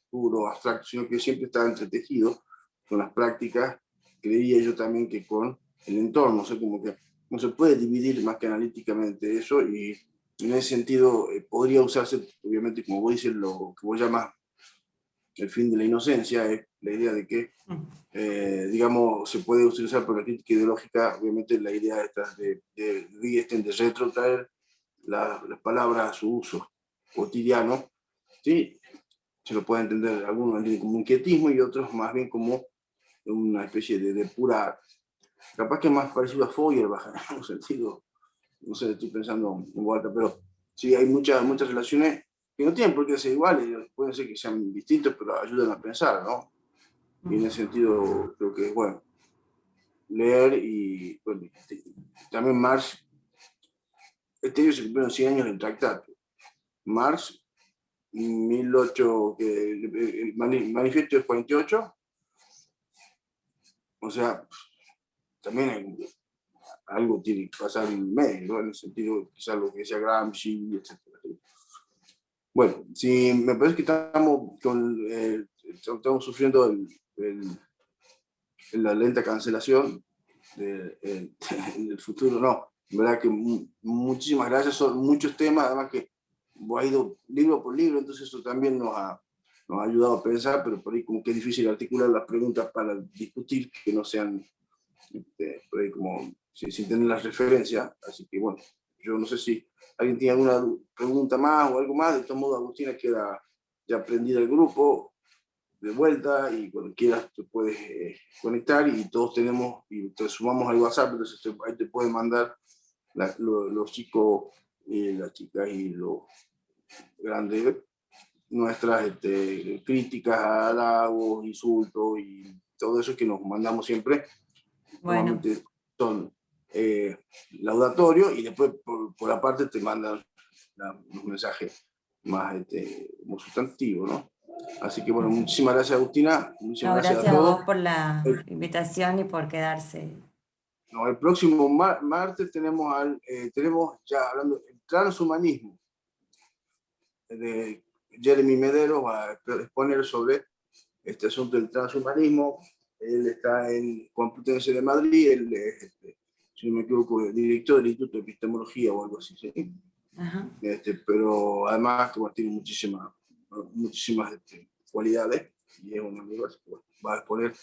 puro, abstracto, sino que siempre está entretejido con las prácticas, creía yo también que con el entorno, o sea, como que no se puede dividir más que analíticamente eso, y en ese sentido podría usarse, obviamente, como vos dices, lo que vos llamas el fin de la inocencia, es la idea de que, digamos, se puede utilizar por la crítica ideológica, obviamente, la idea esta de Wittgenstein de retrotraer las palabras a su uso cotidiano, ¿sí? Se lo puede entender, algunos entienden como un quietismo y otros más bien como una especie de depurar. Capaz que más parecido a Feuerbach, en un sentido, no sé, estoy pensando en voz alta, pero sí hay muchas relaciones que no tienen por qué ser iguales, pueden ser que sean distintos, pero ayudan a pensar, ¿no? Y en ese sentido creo que es bueno leer y bueno, también Marx, este año se cumplieron 100 años del tratado. Marx, 18, el manifiesto es 48, o sea, también algo tiene que pasar en medio, ¿no? En el sentido, quizás lo que decía Gramsci, etc. Bueno, si me parece que estamos sufriendo la lenta cancelación del futuro, no. En verdad que muchísimas gracias, son muchos temas, además que ha ido libro por libro, entonces eso también nos ha ayudado a pensar, pero por ahí como que es difícil articular las preguntas para discutir, que no sean por ahí como sin tener las referencias, así que bueno, yo no sé si alguien tiene alguna pregunta más o algo más. De todo modo, Agustina queda ya aprendida el grupo de vuelta, y cuando quieras te puedes conectar, y todos tenemos, y te sumamos al WhatsApp, entonces ahí te pueden mandar los chicos y las chicas y los grandes nuestras críticas, halagos, insultos y todo eso que nos mandamos siempre. Bueno. Normalmente son laudatorios, y después por aparte te mandan los mensajes más como sustantivos, ¿no? Así que bueno, muchísimas gracias, Agustina. Muchísimas gracias a todos. Vos por la invitación y por quedarse. No, el próximo martes tenemos ya hablando del transhumanismo, de Jeremy Medero, va a exponer sobre este asunto del transhumanismo. Él está en Complutense de Madrid, él es, si no me equivoco, el director del Instituto de Epistemología o algo así, ¿sí? Ajá. Pero además como tiene muchísimas cualidades, y es un amigo, así que bueno, va a exponer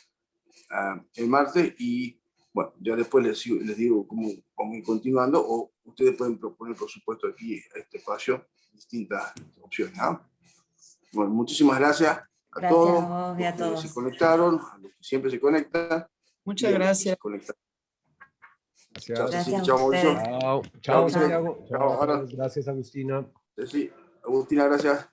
el martes, y bueno, ya después les digo cómo ir continuando, o ustedes pueden proponer, por supuesto, aquí a este espacio distintas opciones, ¿no? Bueno, muchísimas gracias a todos, a vos y a los que todos. se conectaron, a los que siempre se conectan. Muchas gracias. Chao, Gracias chao, a Mauricio. ustedes. Chao, Chao, Santiago. chao, Chao, gracias, Agustina. Sí, Agustina, gracias.